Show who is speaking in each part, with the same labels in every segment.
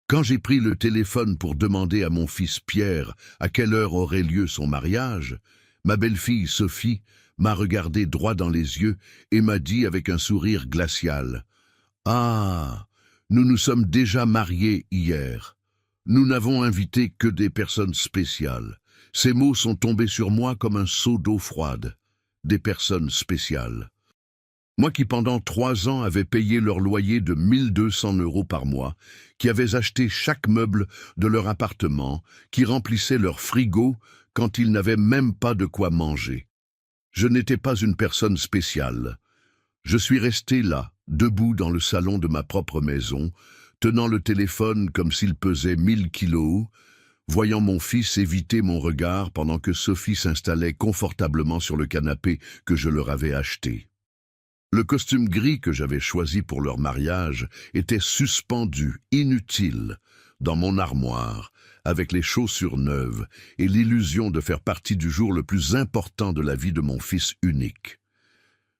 Speaker 1: Quand j'ai pris le téléphone pour demander à mon fils Pierre à quelle heure aurait lieu son mariage, ma belle-fille Sophie m'a regardé droit dans les yeux et m'a dit avec un sourire glacial: « Ah, nous nous sommes déjà mariés hier. Nous n'avons invité que des personnes spéciales. » Ces mots sont tombés sur moi comme un seau d'eau froide. Des personnes spéciales. Moi qui pendant 3 ans avais payé leur loyer de 1200 € par mois, qui avais acheté chaque meuble de leur appartement, qui remplissait leur frigo quand ils n'avaient même pas de quoi manger. Je n'étais pas une personne spéciale. Je suis resté là, debout dans le salon de ma propre maison, tenant le téléphone comme s'il pesait 1000 kilos, voyant mon fils éviter mon regard pendant que Sophie s'installait confortablement sur le canapé que je leur avais acheté. Le costume gris que j'avais choisi pour leur mariage était suspendu, inutile, dans mon armoire, avec les chaussures neuves et l'illusion de faire partie du jour le plus important de la vie de mon fils unique.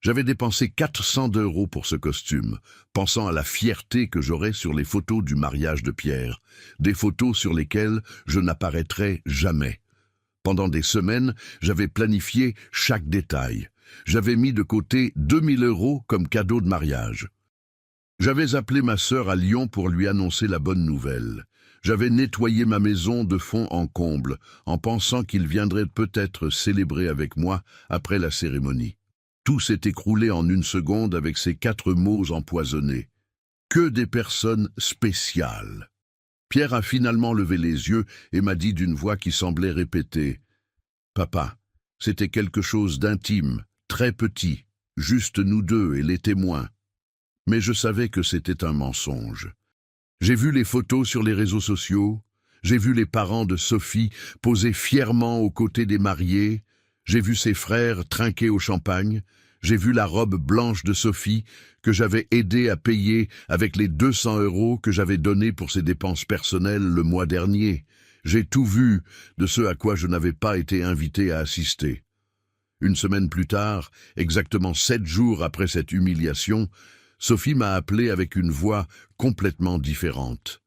Speaker 1: J'avais dépensé 400 € pour ce costume, pensant à la fierté que j'aurais sur les photos du mariage de Pierre, des photos sur lesquelles je n'apparaîtrais jamais. Pendant des semaines, j'avais planifié chaque détail. J'avais mis de côté 2000 € comme cadeau de mariage. J'avais appelé ma sœur à Lyon pour lui annoncer la bonne nouvelle. J'avais nettoyé ma maison de fond en comble, en pensant qu'il viendrait peut-être célébrer avec moi après la cérémonie. Tout s'est écroulé en une seconde avec ces 4 mots empoisonnés. Que des personnes spéciales. Pierre a finalement levé les yeux et m'a dit d'une voix qui semblait répéter: « Papa, c'était quelque chose d'intime, très petit, juste nous deux et les témoins. » Mais je savais que c'était un mensonge. J'ai vu les photos sur les réseaux sociaux, j'ai vu les parents de Sophie poser fièrement aux côtés des mariés, j'ai vu ses frères trinquer au champagne, j'ai vu la robe blanche de Sophie que j'avais aidé à payer avec les 200 € que j'avais donnés pour ses dépenses personnelles le mois dernier. J'ai tout vu de ce à quoi je n'avais pas été invité à assister. Une semaine plus tard, exactement 7 jours après cette humiliation, Sophie m'a appelé avec une voix complètement différente.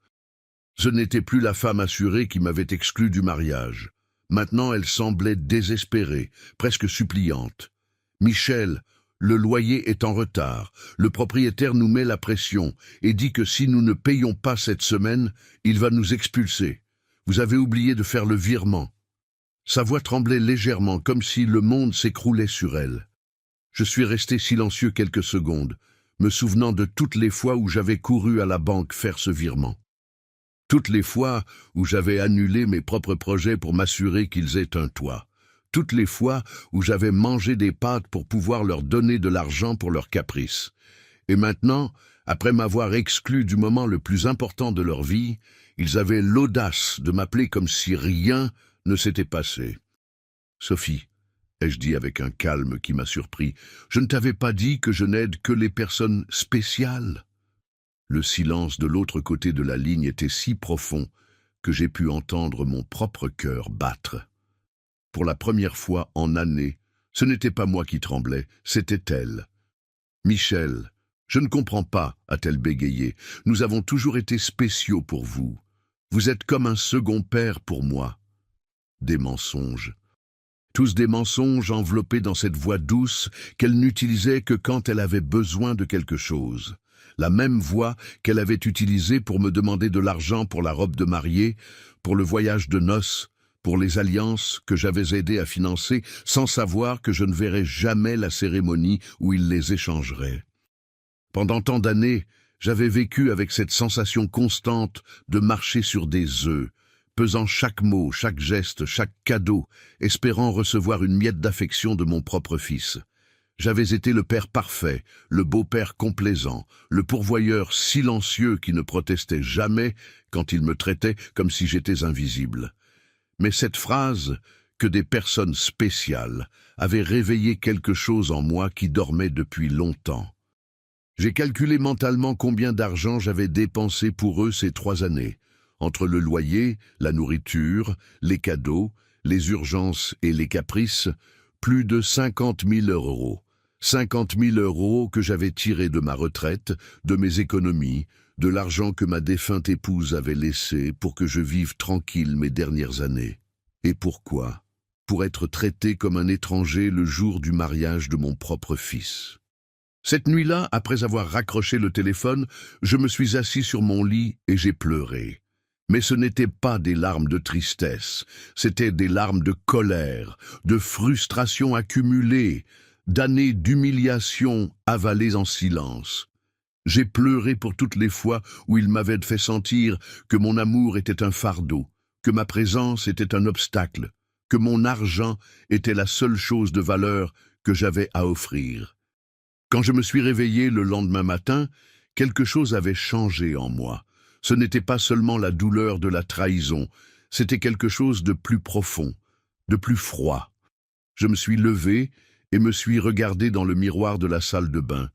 Speaker 1: Ce n'était plus la femme assurée qui m'avait exclu du mariage. Maintenant, elle semblait désespérée, presque suppliante. « Michel, le loyer est en retard. Le propriétaire nous met la pression et dit que si nous ne payons pas cette semaine, il va nous expulser. Vous avez oublié de faire le virement. » Sa voix tremblait légèrement, comme si le monde s'écroulait sur elle. Je suis resté silencieux quelques secondes, me souvenant de toutes les fois où j'avais couru à la banque faire ce virement. Toutes les fois où j'avais annulé mes propres projets pour m'assurer qu'ils aient un toit. Toutes les fois où j'avais mangé des pâtes pour pouvoir leur donner de l'argent pour leurs caprices. Et maintenant, après m'avoir exclu du moment le plus important de leur vie, ils avaient l'audace de m'appeler comme si rien ne s'était passé. « Sophie, » ai-je dit avec un calme qui m'a surpris, « je ne t'avais pas dit que je n'aide que les personnes spéciales ?» Le silence de l'autre côté de la ligne était si profond que j'ai pu entendre mon propre cœur battre. Pour la première fois en années, ce n'était pas moi qui tremblais, c'était elle. « Michel, je ne comprends pas, » a-t-elle bégayé. « Nous avons toujours été spéciaux pour vous. Vous êtes comme un second père pour moi. » Des mensonges. Tous des mensonges enveloppés dans cette voix douce qu'elle n'utilisait que quand elle avait besoin de quelque chose. La même voix qu'elle avait utilisée pour me demander de l'argent pour la robe de mariée, pour le voyage de noces, pour les alliances que j'avais aidé à financer, sans savoir que je ne verrais jamais la cérémonie où ils les échangeraient. Pendant tant d'années, j'avais vécu avec cette sensation constante de marcher sur des œufs, pesant chaque mot, chaque geste, chaque cadeau, espérant recevoir une miette d'affection de mon propre fils. J'avais été le père parfait, le beau-père complaisant, le pourvoyeur silencieux qui ne protestait jamais quand il me traitait comme si j'étais invisible. Mais cette phrase, que des personnes spéciales, avait réveillé quelque chose en moi qui dormait depuis longtemps. J'ai calculé mentalement combien d'argent j'avais dépensé pour eux ces 3 années, entre le loyer, la nourriture, les cadeaux, les urgences et les caprices, plus de 50 000 €. 50 000 € que j'avais tirés de ma retraite, de mes économies, de l'argent que ma défunte épouse avait laissé pour que je vive tranquille mes dernières années. Et pourquoi? Pour être traité comme un étranger le jour du mariage de mon propre fils. Cette nuit-là, après avoir raccroché le téléphone, je me suis assis sur mon lit et j'ai pleuré. Mais ce n'étaient pas des larmes de tristesse, c'étaient des larmes de colère, de frustration accumulée, d'années d'humiliation avalées en silence. J'ai pleuré pour toutes les fois où il m'avait fait sentir que mon amour était un fardeau, que ma présence était un obstacle, que mon argent était la seule chose de valeur que j'avais à offrir. Quand je me suis réveillé le lendemain matin, quelque chose avait changé en moi. Ce n'était pas seulement la douleur de la trahison, c'était quelque chose de plus profond, de plus froid. Je me suis levé et me suis regardé dans le miroir de la salle de bain.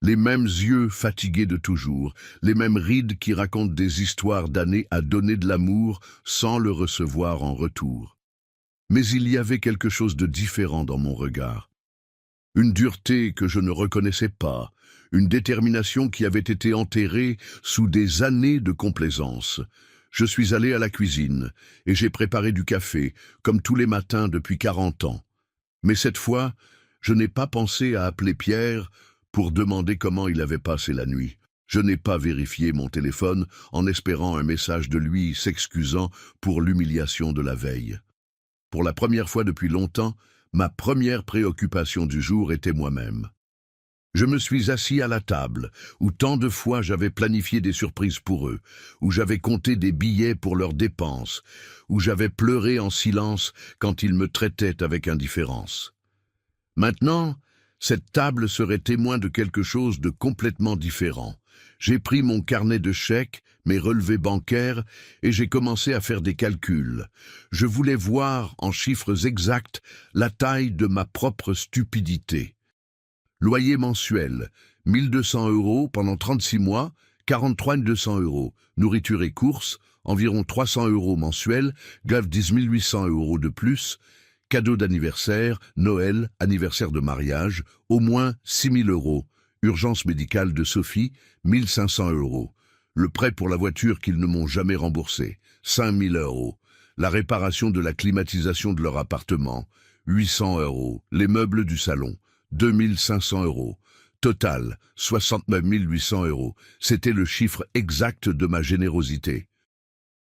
Speaker 1: Les mêmes yeux fatigués de toujours, les mêmes rides qui racontent des histoires d'années à donner de l'amour sans le recevoir en retour. Mais il y avait quelque chose de différent dans mon regard. Une dureté que je ne reconnaissais pas, une détermination qui avait été enterrée sous des années de complaisance. Je suis allé à la cuisine et j'ai préparé du café, comme tous les matins depuis 40 ans. Mais cette fois, je n'ai pas pensé à appeler Pierre pour demander comment il avait passé la nuit. Je n'ai pas vérifié mon téléphone en espérant un message de lui s'excusant pour l'humiliation de la veille. Pour la première fois depuis longtemps, ma première préoccupation du jour était moi-même. Je me suis assis à la table, où tant de fois j'avais planifié des surprises pour eux, où j'avais compté des billets pour leurs dépenses, où j'avais pleuré en silence quand ils me traitaient avec indifférence. Maintenant, cette table serait témoin de quelque chose de complètement différent. J'ai pris mon carnet de chèques, mes relevés bancaires, et j'ai commencé à faire des calculs. Je voulais voir, en chiffres exacts, la taille de ma propre stupidité. Loyer mensuel, 1 200 € pendant 36 mois, 43 200 €. Nourriture et courses, environ 300 € mensuels, grave 10 800 € de plus. Cadeau d'anniversaire, Noël, anniversaire de mariage, au moins 6 000 €. Urgence médicale de Sophie, 1 500 €. Le prêt pour la voiture qu'ils ne m'ont jamais remboursé, 5 000 €. La réparation de la climatisation de leur appartement, 800 €. Les meubles du salon, 2 500 €. Total, 69 800 €. C'était le chiffre exact de ma générosité.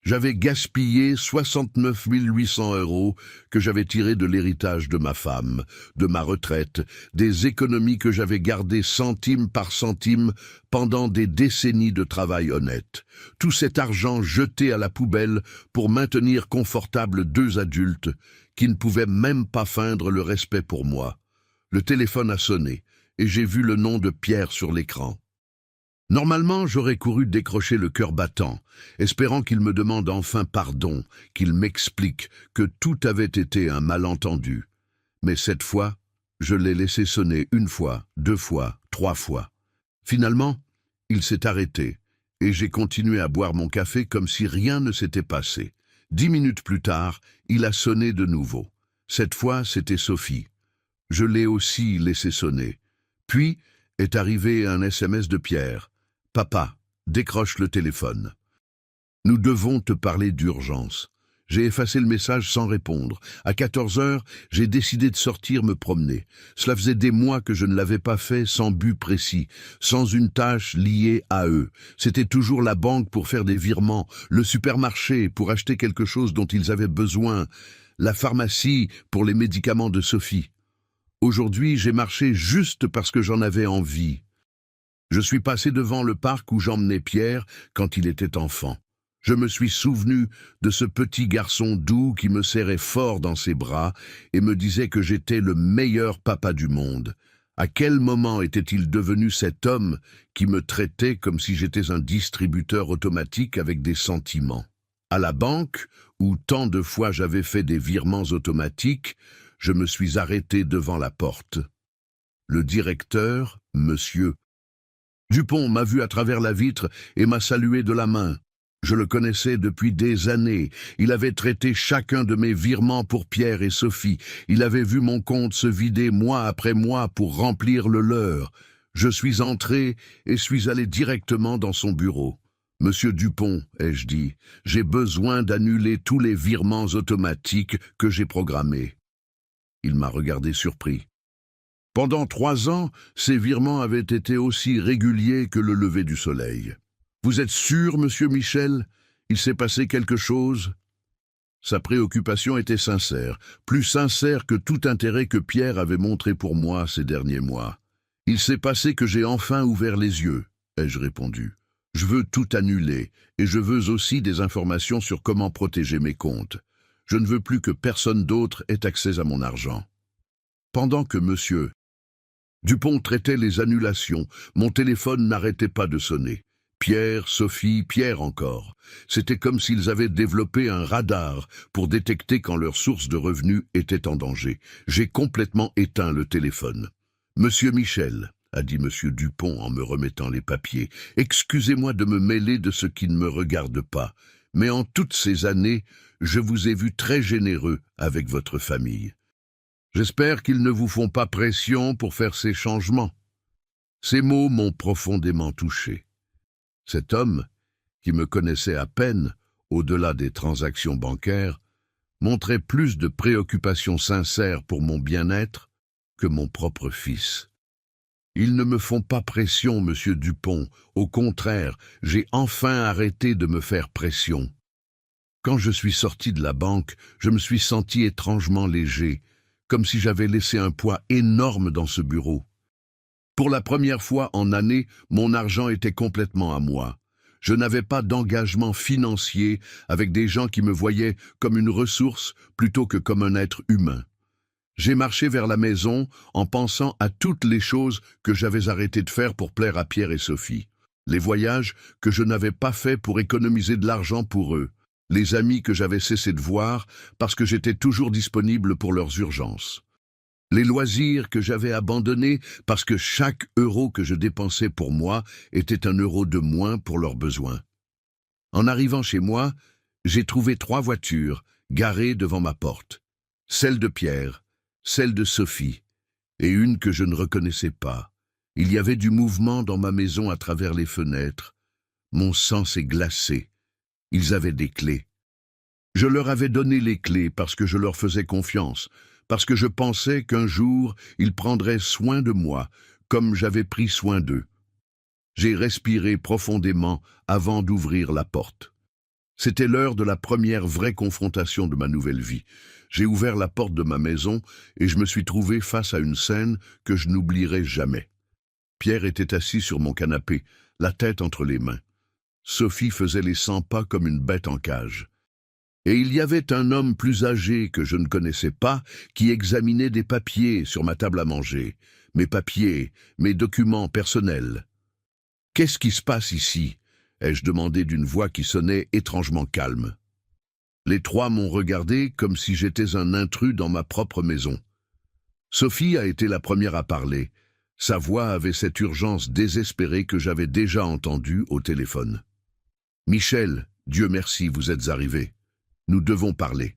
Speaker 1: J'avais gaspillé 69 800 € que j'avais tirés de l'héritage de ma femme, de ma retraite, des économies que j'avais gardées centime par centime pendant des décennies de travail honnête. Tout cet argent jeté à la poubelle pour maintenir confortables 2 adultes qui ne pouvaient même pas feindre le respect pour moi. Le téléphone a sonné et j'ai vu le nom de Pierre sur l'écran. Normalement, j'aurais couru décrocher le cœur battant, espérant qu'il me demande enfin pardon, qu'il m'explique que tout avait été un malentendu. Mais cette fois, je l'ai laissé sonner 1 fois, 2 fois, 3 fois. Finalement, il s'est arrêté, et j'ai continué à boire mon café comme si rien ne s'était passé. 10 minutes plus tard, il a sonné de nouveau. Cette fois, c'était Sophie. Je l'ai aussi laissé sonner. Puis est arrivé un SMS de Pierre. « Papa, décroche le téléphone. Nous devons te parler d'urgence. » J'ai effacé le message sans répondre. À 14 heures, j'ai décidé de sortir me promener. Cela faisait des mois que je ne l'avais pas fait sans but précis, sans une tâche liée à eux. C'était toujours la banque pour faire des virements, le supermarché pour acheter quelque chose dont ils avaient besoin, la pharmacie pour les médicaments de Sophie. Aujourd'hui, j'ai marché juste parce que j'en avais envie. Je suis passé devant le parc où j'emmenais Pierre quand il était enfant. Je me suis souvenu de ce petit garçon doux qui me serrait fort dans ses bras et me disait que j'étais le meilleur papa du monde. À quel moment était-il devenu cet homme qui me traitait comme si j'étais un distributeur automatique avec des sentiments? À la banque, où tant de fois j'avais fait des virements automatiques, je me suis arrêté devant la porte. Le directeur, monsieur Dupont, m'a vu à travers la vitre et m'a salué de la main. Je le connaissais depuis des années. Il avait traité chacun de mes virements pour Pierre et Sophie. Il avait vu mon compte se vider mois après mois pour remplir le leur. Je suis entré et suis allé directement dans son bureau. « Monsieur Dupont, ai-je dit, j'ai besoin d'annuler tous les virements automatiques que j'ai programmés. » Il m'a regardé surpris. Pendant 3 ans, ces virements avaient été aussi réguliers que le lever du soleil. « Vous êtes sûr, monsieur Michel? Il s'est passé quelque chose ?» Sa préoccupation était sincère, plus sincère que tout intérêt que Pierre avait montré pour moi ces derniers mois. « Il s'est passé que j'ai enfin ouvert les yeux, » ai-je répondu. « Je veux tout annuler, et je veux aussi des informations sur comment protéger mes comptes. Je ne veux plus que personne d'autre ait accès à mon argent. » Pendant que monsieur Dupont traitait les annulations, mon téléphone n'arrêtait pas de sonner. Pierre, Sophie, Pierre encore. C'était comme s'ils avaient développé un radar pour détecter quand leur source de revenus était en danger. J'ai complètement éteint le téléphone. « Monsieur Michel, » a dit monsieur Dupont en me remettant les papiers, « excusez-moi de me mêler de ce qui ne me regarde pas, mais en toutes ces années, je vous ai vu très généreux avec votre famille. J'espère qu'ils ne vous font pas pression pour faire ces changements. » Ces mots m'ont profondément touché. Cet homme, qui me connaissait à peine, au-delà des transactions bancaires, montrait plus de préoccupation sincère pour mon bien-être que mon propre fils. Ils ne me font pas pression, monsieur Dupont. Au contraire, j'ai enfin arrêté de me faire pression. Quand je suis sorti de la banque, je me suis senti étrangement léger, comme si j'avais laissé un poids énorme dans ce bureau. Pour la première fois en années, mon argent était complètement à moi. Je n'avais pas d'engagement financier avec des gens qui me voyaient comme une ressource plutôt que comme un être humain. J'ai marché vers la maison en pensant à toutes les choses que j'avais arrêté de faire pour plaire à Pierre et Sophie. Les voyages que je n'avais pas faits pour économiser de l'argent pour eux. Les amis que j'avais cessé de voir parce que j'étais toujours disponible pour leurs urgences. Les loisirs que j'avais abandonnés parce que chaque euro que je dépensais pour moi était un euro de moins pour leurs besoins. En arrivant chez moi, j'ai trouvé 3 voitures garées devant ma porte. Celle de Pierre, celle de Sophie, et une que je ne reconnaissais pas. Il y avait du mouvement dans ma maison à travers les fenêtres. Mon sang s'est glacé. Ils avaient des clés. Je leur avais donné les clés parce que je leur faisais confiance, parce que je pensais qu'un jour, ils prendraient soin de moi, comme j'avais pris soin d'eux. J'ai respiré profondément avant d'ouvrir la porte. C'était l'heure de la première vraie confrontation de ma nouvelle vie. J'ai ouvert la porte de ma maison et je me suis trouvé face à une scène que je n'oublierai jamais. Pierre était assis sur mon canapé, la tête entre les mains. Sophie faisait les 100 pas comme une bête en cage. Et il y avait un homme plus âgé que je ne connaissais pas qui examinait des papiers sur ma table à manger. Mes papiers, mes documents personnels. « Qu'est-ce qui se passe ici ?» ai-je demandé d'une voix qui sonnait étrangement calme. Les 3 m'ont regardé comme si j'étais un intrus dans ma propre maison. Sophie a été la première à parler. Sa voix avait cette urgence désespérée que j'avais déjà entendue au téléphone. « Michel, Dieu merci, vous êtes arrivé. Nous devons parler.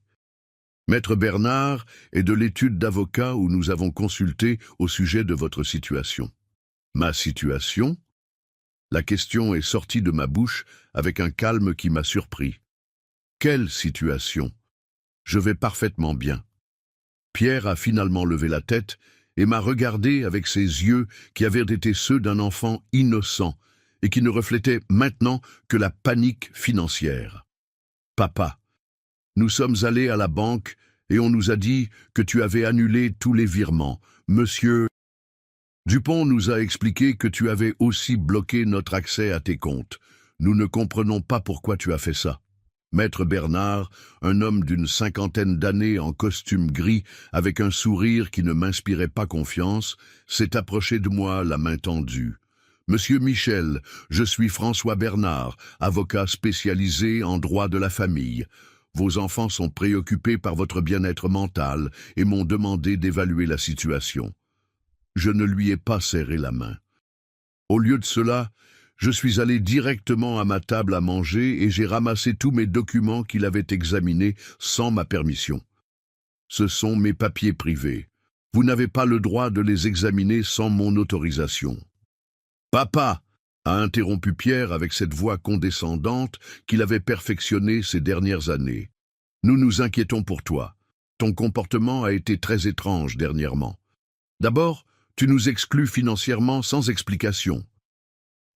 Speaker 1: Maître Bernard est de l'étude d'avocat où nous avons consulté au sujet de votre situation. » Ma situation ? La question est sortie de ma bouche avec un calme qui m'a surpris. Quelle situation ? Je vais parfaitement bien. Pierre a finalement levé la tête et m'a regardé avec ses yeux qui avaient été ceux d'un enfant innocent et qui ne reflétaient maintenant que la panique financière. « Papa, nous sommes allés à la banque et on nous a dit que tu avais annulé tous les virements. Monsieur Dupont nous a expliqué que tu avais aussi bloqué notre accès à tes comptes. Nous ne comprenons pas pourquoi tu as fait ça. » Maître Bernard, un homme d'une 50aine d'années en costume gris, avec un sourire qui ne m'inspirait pas confiance, s'est approché de moi, la main tendue. « Monsieur Michel, je suis François Bernard, avocat spécialisé en droit de la famille. Vos enfants sont préoccupés par votre bien-être mental et m'ont demandé d'évaluer la situation. » Je ne lui ai pas serré la main. Au lieu de cela, je suis allé directement à ma table à manger et j'ai ramassé tous mes documents qu'il avait examinés sans ma permission. Ce sont mes papiers privés. Vous n'avez pas le droit de les examiner sans mon autorisation. Papa, a interrompu Pierre avec cette voix condescendante qu'il avait perfectionnée ces dernières années. Nous nous inquiétons pour toi. Ton comportement a été très étrange dernièrement. D'abord, tu nous exclus financièrement sans explication.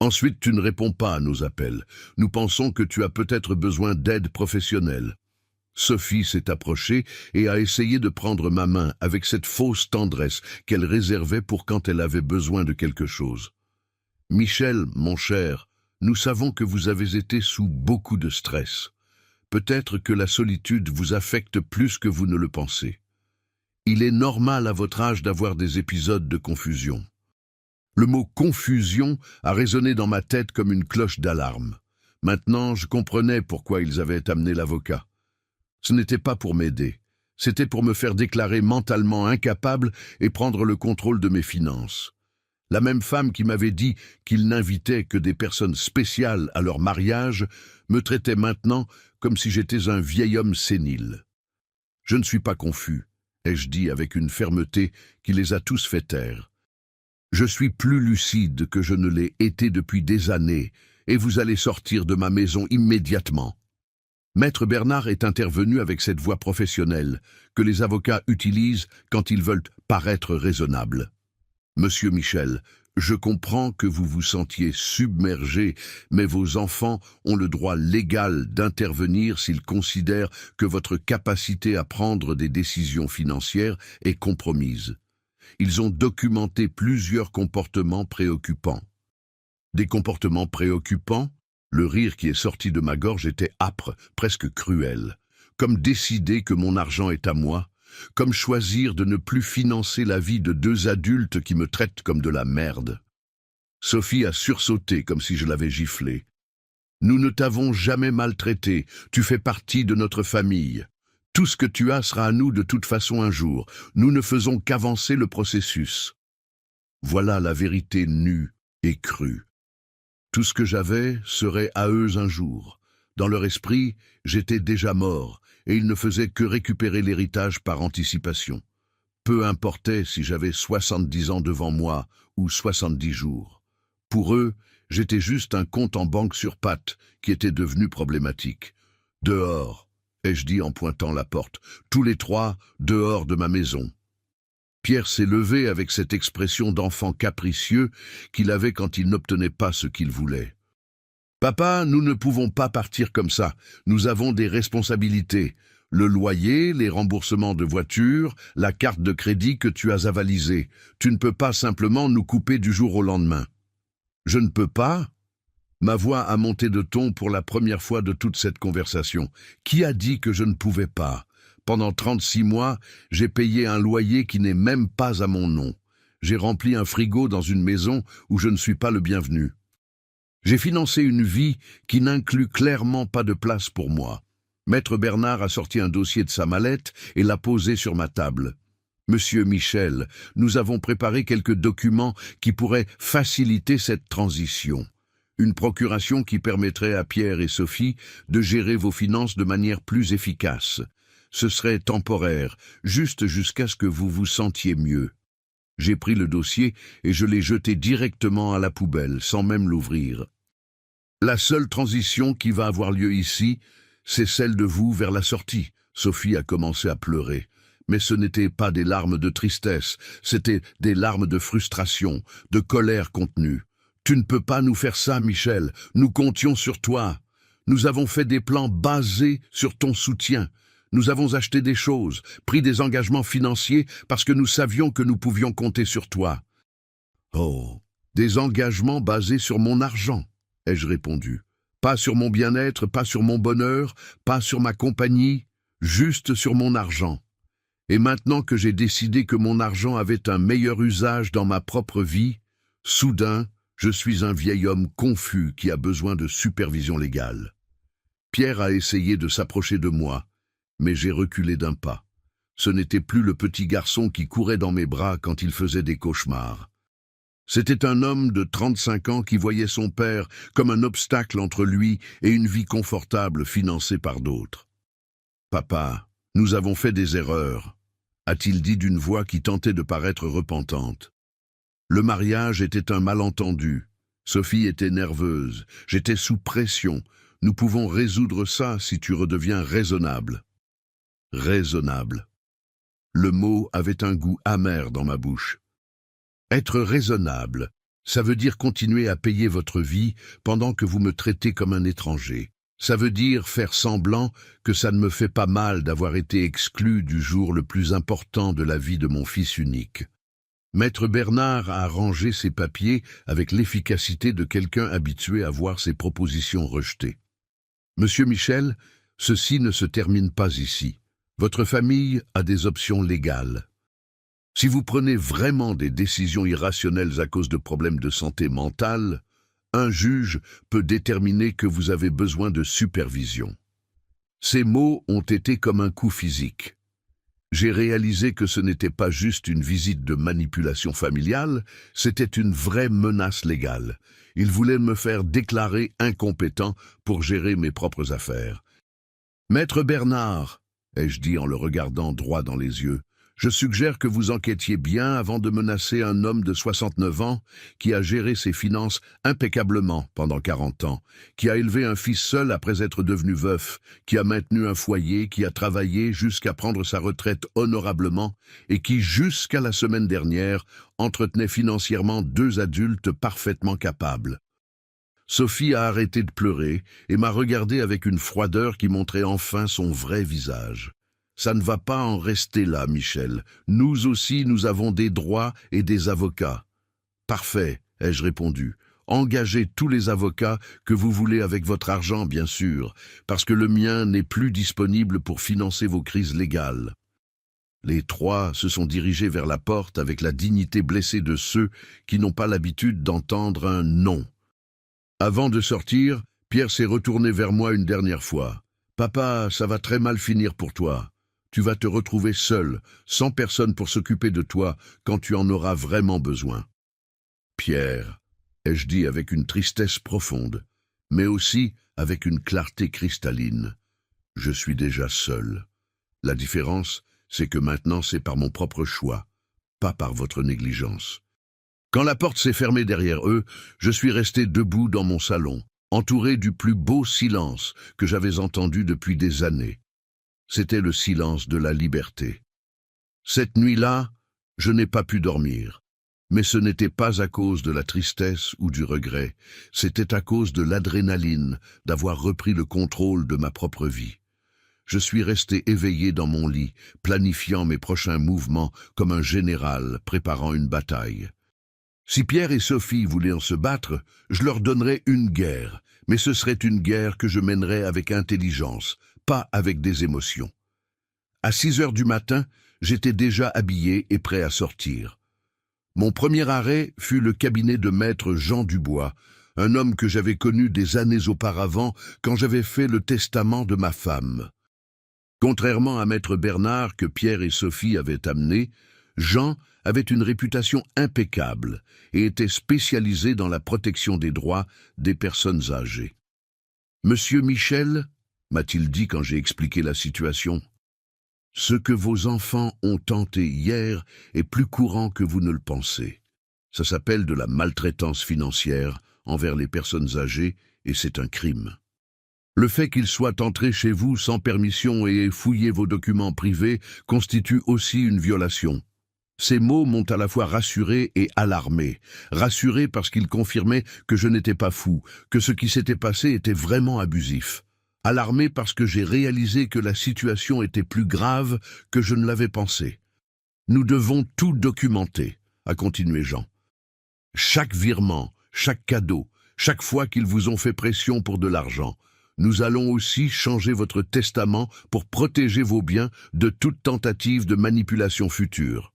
Speaker 1: Ensuite, tu ne réponds pas à nos appels. Nous pensons que tu as peut-être besoin d'aide professionnelle. Sophie s'est approchée et a essayé de prendre ma main avec cette fausse tendresse qu'elle réservait pour quand elle avait besoin de quelque chose. Michel, mon cher, nous savons que vous avez été sous beaucoup de stress. Peut-être que la solitude vous affecte plus que vous ne le pensez. Il est normal à votre âge d'avoir des épisodes de confusion. Le mot « confusion » a résonné dans ma tête comme une cloche d'alarme. Maintenant, je comprenais pourquoi ils avaient amené l'avocat. Ce n'était pas pour m'aider. C'était pour me faire déclarer mentalement incapable et prendre le contrôle de mes finances. La même femme qui m'avait dit qu'il n'invitait que des personnes spéciales à leur mariage me traitait maintenant comme si j'étais un vieil homme sénile. Je ne suis pas confus, ai-je dit avec une fermeté qui les a tous fait taire. Je suis plus lucide que je ne l'ai été depuis des années, et vous allez sortir de ma maison immédiatement. Maître Bernard est intervenu avec cette voix professionnelle que les avocats utilisent quand ils veulent paraître raisonnables. Monsieur Michel, je comprends que vous vous sentiez submergé, mais vos enfants ont le droit légal d'intervenir s'ils considèrent que votre capacité à prendre des décisions financières est compromise. Ils ont documenté plusieurs comportements préoccupants. Des comportements préoccupants? Le rire qui est sorti de ma gorge était âpre, presque cruel. Comme décider que mon argent est à moi, comme choisir de ne plus financer la vie de deux adultes qui me traitent comme de la merde. Sophie a sursauté comme si je l'avais giflé. Nous ne t'avons jamais maltraité, tu fais partie de notre famille. Tout ce que tu as sera à nous de toute façon un jour. Nous ne faisons qu'avancer le processus. Voilà la vérité nue et crue. Tout ce que j'avais serait à eux un jour. Dans leur esprit, j'étais déjà mort, et ils ne faisaient que récupérer l'héritage par anticipation. Peu importait si j'avais 70 ans devant moi ou 70 jours. Pour eux, j'étais juste un compte en banque sur pattes qui était devenu problématique. Dehors, ai-je dit en pointant la porte, tous les trois dehors de ma maison. Pierre s'est levé avec cette expression d'enfant capricieux qu'il avait quand il n'obtenait pas ce qu'il voulait. « Papa, nous ne pouvons pas partir comme ça. Nous avons des responsabilités. Le loyer, les remboursements de voiture, la carte de crédit que tu as avalisée. Tu ne peux pas simplement nous couper du jour au lendemain. » « Je ne peux pas ?» Ma voix a monté de ton pour la première fois de toute cette conversation. Qui a dit que je ne pouvais pas ? Pendant 36 mois, j'ai payé un loyer qui n'est même pas à mon nom. J'ai rempli un frigo dans une maison où je ne suis pas le bienvenu. J'ai financé une vie qui n'inclut clairement pas de place pour moi. Maître Bernard a sorti un dossier de sa mallette et l'a posé sur ma table. Monsieur Michel, nous avons préparé quelques documents qui pourraient faciliter cette transition. Une procuration qui permettrait à Pierre et Sophie de gérer vos finances de manière plus efficace. Ce serait temporaire, juste jusqu'à ce que vous vous sentiez mieux. J'ai pris le dossier et je l'ai jeté directement à la poubelle, sans même l'ouvrir. La seule transition qui va avoir lieu ici, c'est celle de vous vers la sortie. Sophie a commencé à pleurer. Mais ce n'étaient pas des larmes de tristesse, c'était des larmes de frustration, de colère contenue. Tu ne peux pas nous faire ça, Michel, nous comptions sur toi. Nous avons fait des plans basés sur ton soutien. Nous avons acheté des choses, pris des engagements financiers parce que nous savions que nous pouvions compter sur toi. Oh, des engagements basés sur mon argent, ai-je répondu. Pas sur mon bien-être, pas sur mon bonheur, pas sur ma compagnie, juste sur mon argent. Et maintenant que j'ai décidé que mon argent avait un meilleur usage dans ma propre vie, soudain, je suis un vieil homme confus qui a besoin de supervision légale. Pierre a essayé de s'approcher de moi, mais j'ai reculé d'un pas. Ce n'était plus le petit garçon qui courait dans mes bras quand il faisait des cauchemars. C'était un homme de 35 ans qui voyait son père comme un obstacle entre lui et une vie confortable financée par d'autres. « Papa, nous avons fait des erreurs », a-t-il dit d'une voix qui tentait de paraître repentante. Le mariage était un malentendu, Sophie était nerveuse. J'étais sous pression. Nous pouvons résoudre ça si tu redeviens raisonnable. Raisonnable. Le mot avait un goût amer dans ma bouche. Être raisonnable, ça veut dire continuer à payer votre vie pendant que vous me traitez comme un étranger. Ça veut dire faire semblant que ça ne me fait pas mal d'avoir été exclu du jour le plus important de la vie de mon fils unique. Maître Bernard a rangé ses papiers avec l'efficacité de quelqu'un habitué à voir ses propositions rejetées. Monsieur Michel, ceci ne se termine pas ici. Votre famille a des options légales. Si vous prenez vraiment des décisions irrationnelles à cause de problèmes de santé mentale, un juge peut déterminer que vous avez besoin de supervision. Ces mots ont été comme un coup physique. J'ai réalisé que ce n'était pas juste une visite de manipulation familiale, c'était une vraie menace légale. Il voulait me faire déclarer incompétent pour gérer mes propres affaires. « Maître Bernard », ai-je dit en le regardant droit dans les yeux, « je suggère que vous enquêtiez bien avant de menacer un homme de 69 ans qui a géré ses finances impeccablement pendant 40 ans, qui a élevé un fils seul après être devenu veuf, qui a maintenu un foyer, qui a travaillé jusqu'à prendre sa retraite honorablement et qui, jusqu'à la semaine dernière, entretenait financièrement 2 adultes parfaitement capables. » Sophie a arrêté de pleurer et m'a regardé avec une froideur qui montrait enfin son vrai visage. Ça ne va pas en rester là, Michel. Nous aussi, nous avons des droits et des avocats. Parfait, ai-je répondu. Engagez tous les avocats que vous voulez avec votre argent, bien sûr, parce que le mien n'est plus disponible pour financer vos crises légales. Les 3 se sont dirigés vers la porte avec la dignité blessée de ceux qui n'ont pas l'habitude d'entendre un non. Avant de sortir, Pierre s'est retourné vers moi une dernière fois. « Papa, ça va très mal finir pour toi. Tu vas te retrouver seul, sans personne pour s'occuper de toi quand tu en auras vraiment besoin. » Pierre, ai-je dit avec une tristesse profonde, mais aussi avec une clarté cristalline. Je suis déjà seul. La différence, c'est que maintenant c'est par mon propre choix, pas par votre négligence. Quand la porte s'est fermée derrière eux, je suis resté debout dans mon salon, entouré du plus beau silence que j'avais entendu depuis des années. C'était le silence de la liberté. Cette nuit-là, je n'ai pas pu dormir. Mais ce n'était pas à cause de la tristesse ou du regret, c'était à cause de l'adrénaline d'avoir repris le contrôle de ma propre vie. Je suis resté éveillé dans mon lit, planifiant mes prochains mouvements comme un général préparant une bataille. Si Pierre et Sophie voulaient en se battre, je leur donnerais une guerre, mais ce serait une guerre que je mènerais avec intelligence, pas avec des émotions. À 6 heures du matin, j'étais déjà habillé et prêt à sortir. Mon premier arrêt fut le cabinet de maître Jean Dubois, un homme que j'avais connu des années auparavant quand j'avais fait le testament de ma femme. Contrairement à maître Bernard que Pierre et Sophie avaient amené, Jean avait une réputation impeccable et était spécialisé dans la protection des droits des personnes âgées. « Monsieur Michel » m'a-t-il dit quand j'ai expliqué la situation. « Ce que vos enfants ont tenté hier est plus courant que vous ne le pensez. Ça s'appelle de la maltraitance financière envers les personnes âgées et c'est un crime. Le fait qu'ils soient entrés chez vous sans permission et aient fouillé vos documents privés constitue aussi une violation. » Ces mots m'ont à la fois rassuré et alarmé. Rassuré parce qu'ils confirmaient que je n'étais pas fou, que ce qui s'était passé était vraiment abusif. Alarmé parce que j'ai réalisé que la situation était plus grave que je ne l'avais pensé. « Nous devons tout documenter », a continué Jean. « Chaque virement, chaque cadeau, chaque fois qu'ils vous ont fait pression pour de l'argent. Nous allons aussi changer votre testament pour protéger vos biens de toute tentative de manipulation future. »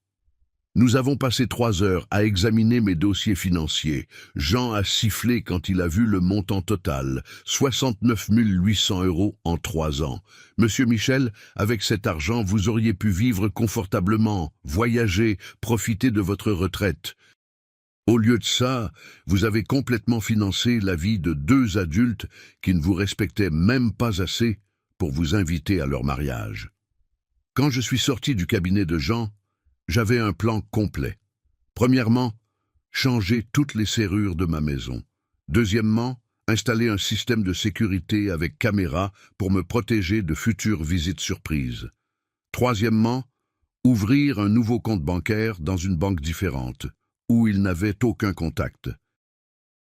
Speaker 1: Nous avons passé 3 heures à examiner mes dossiers financiers. Jean a sifflé quand il a vu le montant total, 69 800 € en 3 ans. Monsieur Michel, avec cet argent, vous auriez pu vivre confortablement, voyager, profiter de votre retraite. Au lieu de ça, vous avez complètement financé la vie de 2 adultes qui ne vous respectaient même pas assez pour vous inviter à leur mariage. Quand je suis sorti du cabinet de Jean, j'avais un plan complet. Premièrement, changer toutes les serrures de ma maison. Deuxièmement, installer un système de sécurité avec caméra pour me protéger de futures visites surprises. Troisièmement, ouvrir un nouveau compte bancaire dans une banque différente, où il n'avait aucun contact.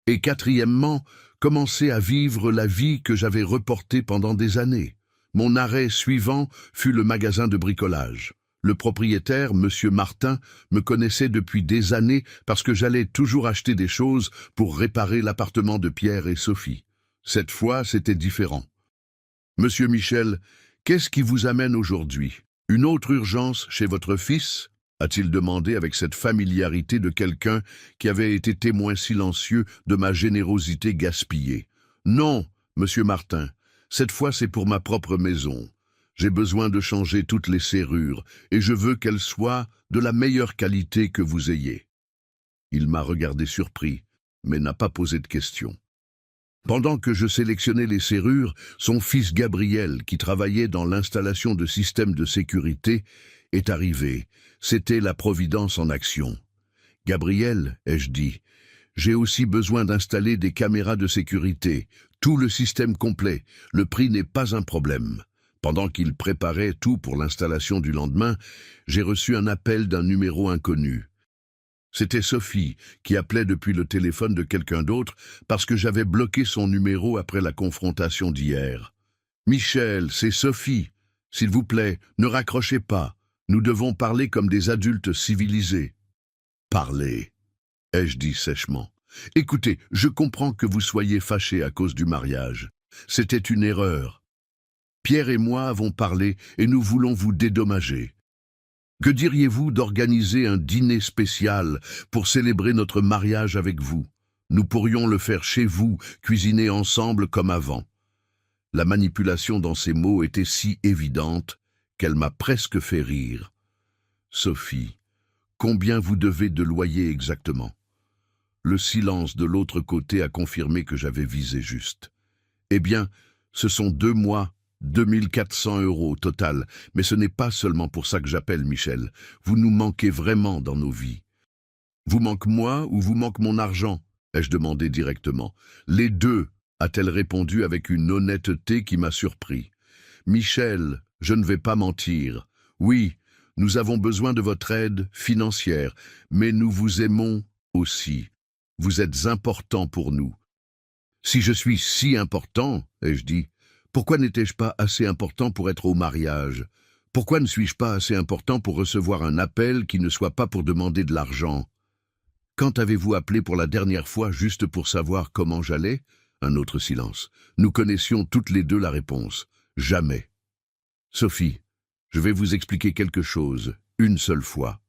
Speaker 1: Et quatrièmement, commencer à vivre la vie que j'avais reportée pendant des années. Mon arrêt suivant fut le magasin de bricolage. Le propriétaire, M. Martin, me connaissait depuis des années parce que j'allais toujours acheter des choses pour réparer l'appartement de Pierre et Sophie. Cette fois, c'était différent. « Monsieur Michel, qu'est-ce qui vous amène aujourd'hui? Une autre urgence chez votre fils ?» a-t-il demandé avec cette familiarité de quelqu'un qui avait été témoin silencieux de ma générosité gaspillée. « Non, monsieur Martin, cette fois c'est pour ma propre maison. J'ai besoin de changer toutes les serrures et je veux qu'elles soient de la meilleure qualité que vous ayez. » Il m'a regardé surpris, mais n'a pas posé de questions. Pendant que je sélectionnais les serrures, son fils Gabriel, qui travaillait dans l'installation de systèmes de sécurité, est arrivé. C'était la Providence en action. « Gabriel, ai-je dit, j'ai aussi besoin d'installer des caméras de sécurité, tout le système complet, le prix n'est pas un problème. » Pendant qu'il préparait tout pour l'installation du lendemain, j'ai reçu un appel d'un numéro inconnu. C'était Sophie, qui appelait depuis le téléphone de quelqu'un d'autre parce que j'avais bloqué son numéro après la confrontation d'hier. « Michel, c'est Sophie. S'il vous plaît, ne raccrochez pas. Nous devons parler comme des adultes civilisés. »« Parler » ai-je dit sèchement. « Écoutez, je comprends que vous soyez fâché à cause du mariage. C'était une erreur. Pierre et moi avons parlé et nous voulons vous dédommager. Que diriez-vous d'organiser un dîner spécial pour célébrer notre mariage avec vous? Nous pourrions le faire chez vous, cuisiner ensemble comme avant. » La manipulation dans ces mots était si évidente qu'elle m'a presque fait rire. « Sophie, combien vous devez de loyer exactement ?» Le silence de l'autre côté a confirmé que j'avais visé juste. « Eh bien, ce sont 2 mois, 2400 € au total, mais ce n'est pas seulement pour ça que j'appelle, Michel. Vous nous manquez vraiment dans nos vies. »« Vous manque moi ou vous manque mon argent ?» ai-je demandé directement. « Les deux » a-t-elle répondu avec une honnêteté qui m'a surpris. « Michel, je ne vais pas mentir. Oui, nous avons besoin de votre aide financière, mais nous vous aimons aussi. Vous êtes important pour nous. »« Si je suis si important, ai-je dit, pourquoi n'étais-je pas assez important pour être au mariage? Pourquoi ne suis-je pas assez important pour recevoir un appel qui ne soit pas pour demander de l'argent? Quand avez-vous appelé pour la dernière fois juste pour savoir comment j'allais? » Un autre silence. Nous connaissions toutes les deux la réponse. Jamais. « Sophie, je vais vous expliquer quelque chose, une seule fois.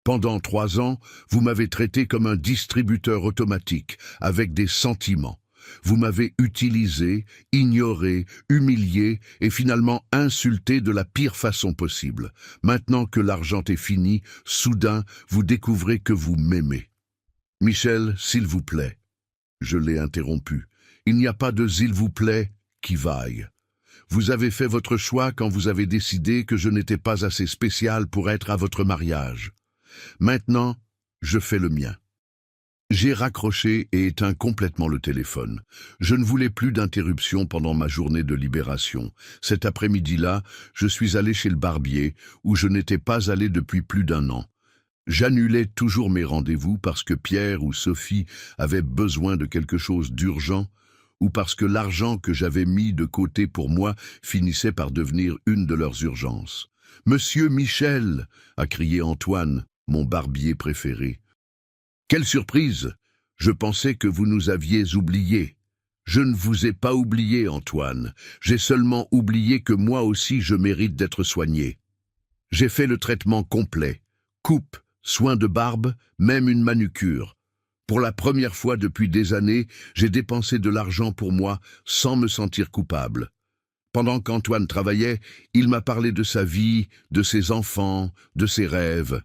Speaker 1: Pendant 3 ans, vous m'avez traité comme un distributeur automatique, avec des sentiments. Vous m'avez utilisé, ignoré, humilié et finalement insulté de la pire façon possible. Maintenant que l'argent est fini, soudain, vous découvrez que vous m'aimez. Michel, s'il vous plaît. » Je l'ai interrompu. « Il n'y a pas de « s'il vous plaît » qui vaille. Vous avez fait votre choix quand vous avez décidé que je n'étais pas assez spécial pour être à votre mariage. Maintenant, je fais le mien. » J'ai raccroché et éteint complètement le téléphone. Je ne voulais plus d'interruption pendant ma journée de libération. Cet après-midi-là, je suis allé chez le barbier, où je n'étais pas allé depuis plus d'1 an. J'annulais toujours mes rendez-vous parce que Pierre ou Sophie avaient besoin de quelque chose d'urgent, ou parce que l'argent que j'avais mis de côté pour moi finissait par devenir une de leurs urgences. « Monsieur Michel !» a crié Antoine, mon barbier préféré. « Quelle surprise! Je pensais que vous nous aviez oubliés. » « Je ne vous ai pas oublié, Antoine. J'ai seulement oublié que moi aussi je mérite d'être soigné. J'ai fait le traitement complet. Coupe, soins de barbe, même une manucure. Pour la première fois depuis des années, j'ai dépensé de l'argent pour moi sans me sentir coupable. Pendant qu'Antoine travaillait, il m'a parlé de sa vie, de ses enfants, de ses rêves.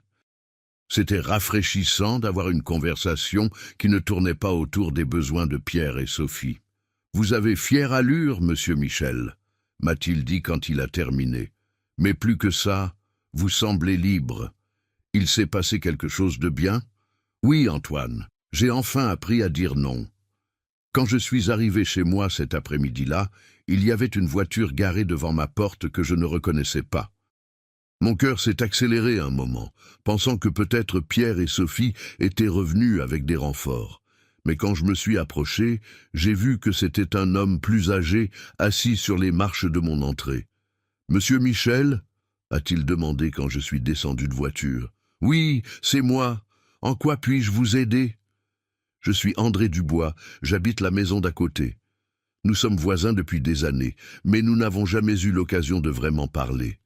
Speaker 1: C'était rafraîchissant d'avoir une conversation qui ne tournait pas autour des besoins de Pierre et Sophie. « Vous avez fière allure, monsieur Michel, » m'a-t-il dit quand il a terminé. « Mais plus que ça, vous semblez libre. Il s'est passé quelque chose de bien ? » « Oui, Antoine, j'ai enfin appris à dire non. Quand je suis arrivé chez moi cet après-midi-là, il y avait une voiture garée devant ma porte que je ne reconnaissais pas. Mon cœur s'est accéléré un moment, pensant que peut-être Pierre et Sophie étaient revenus avec des renforts. Mais quand je me suis approché, j'ai vu que c'était un homme plus âgé, assis sur les marches de mon entrée. « Monsieur Michel ?» a-t-il demandé quand je suis descendu de voiture. « Oui, c'est moi. En quoi puis-je vous aider ?» « Je suis André Dubois, j'habite la maison d'à côté. Nous sommes voisins depuis des années, mais nous n'avons jamais eu l'occasion de vraiment parler.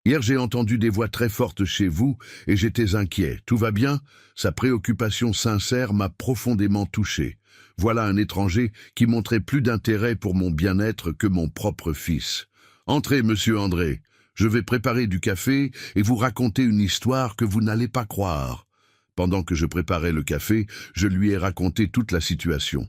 Speaker 1: Hier, j'ai entendu des voix très fortes chez vous et j'étais inquiet. Tout va bien ? Sa préoccupation sincère m'a profondément touché. Voilà un étranger qui montrait plus d'intérêt pour mon bien-être que mon propre fils. Entrez, monsieur André. Je vais préparer du café et vous raconter une histoire que vous n'allez pas croire. » Pendant que je préparais le café, je lui ai raconté toute la situation.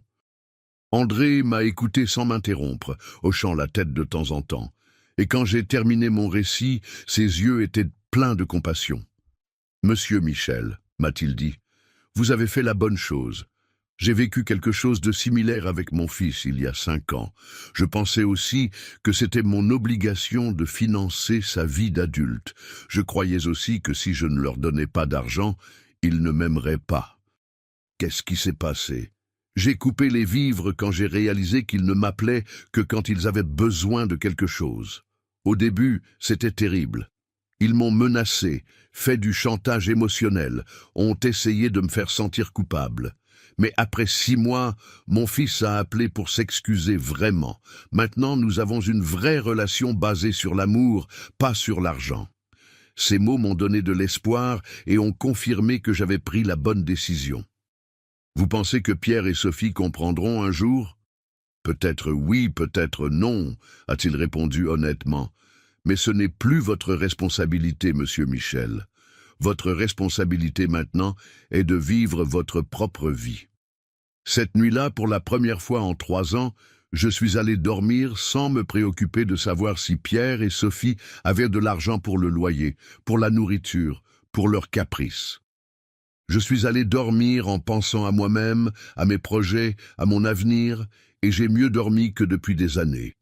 Speaker 1: André m'a écouté sans m'interrompre, hochant la tête de temps en temps. Et quand j'ai terminé mon récit, ses yeux étaient pleins de compassion. « Monsieur Michel, m'a-t-il dit, vous avez fait la bonne chose. J'ai vécu quelque chose de similaire avec mon fils il y a 5 ans. Je pensais aussi que c'était mon obligation de financer sa vie d'adulte. Je croyais aussi que si je ne leur donnais pas d'argent, ils ne m'aimeraient pas. Qu'est-ce qui s'est passé ? J'ai coupé les vivres quand j'ai réalisé qu'ils ne m'appelaient que quand ils avaient besoin de quelque chose. Au début, c'était terrible. Ils m'ont menacé, fait du chantage émotionnel, ont essayé de me faire sentir coupable. Mais après 6 mois, mon fils a appelé pour s'excuser vraiment. Maintenant, nous avons une vraie relation basée sur l'amour, pas sur l'argent. Ces mots m'ont donné de l'espoir et ont confirmé que j'avais pris la bonne décision. Vous pensez que Pierre et Sophie comprendront un jour ? Peut-être oui, peut-être non, a-t-il répondu honnêtement. Mais ce n'est plus votre responsabilité, monsieur Michel. Votre responsabilité maintenant est de vivre votre propre vie. Cette nuit-là, pour la première fois en 3 ans, je suis allé dormir sans me préoccuper de savoir si Pierre et Sophie avaient de l'argent pour le loyer, pour la nourriture, pour leurs caprices. Je suis allé dormir en pensant à moi-même, à mes projets, à mon avenir, et j'ai mieux dormi que depuis des années.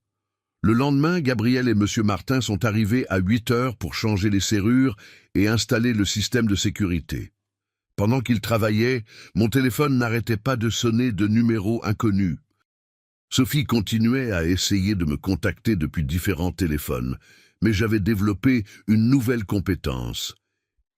Speaker 1: Le lendemain, Gabriel et M. Martin sont arrivés à 8 heures pour changer les serrures et installer le système de sécurité. Pendant qu'ils travaillaient, mon téléphone n'arrêtait pas de sonner de numéros inconnus. Sophie continuait à essayer de me contacter depuis différents téléphones, mais j'avais développé une nouvelle compétence.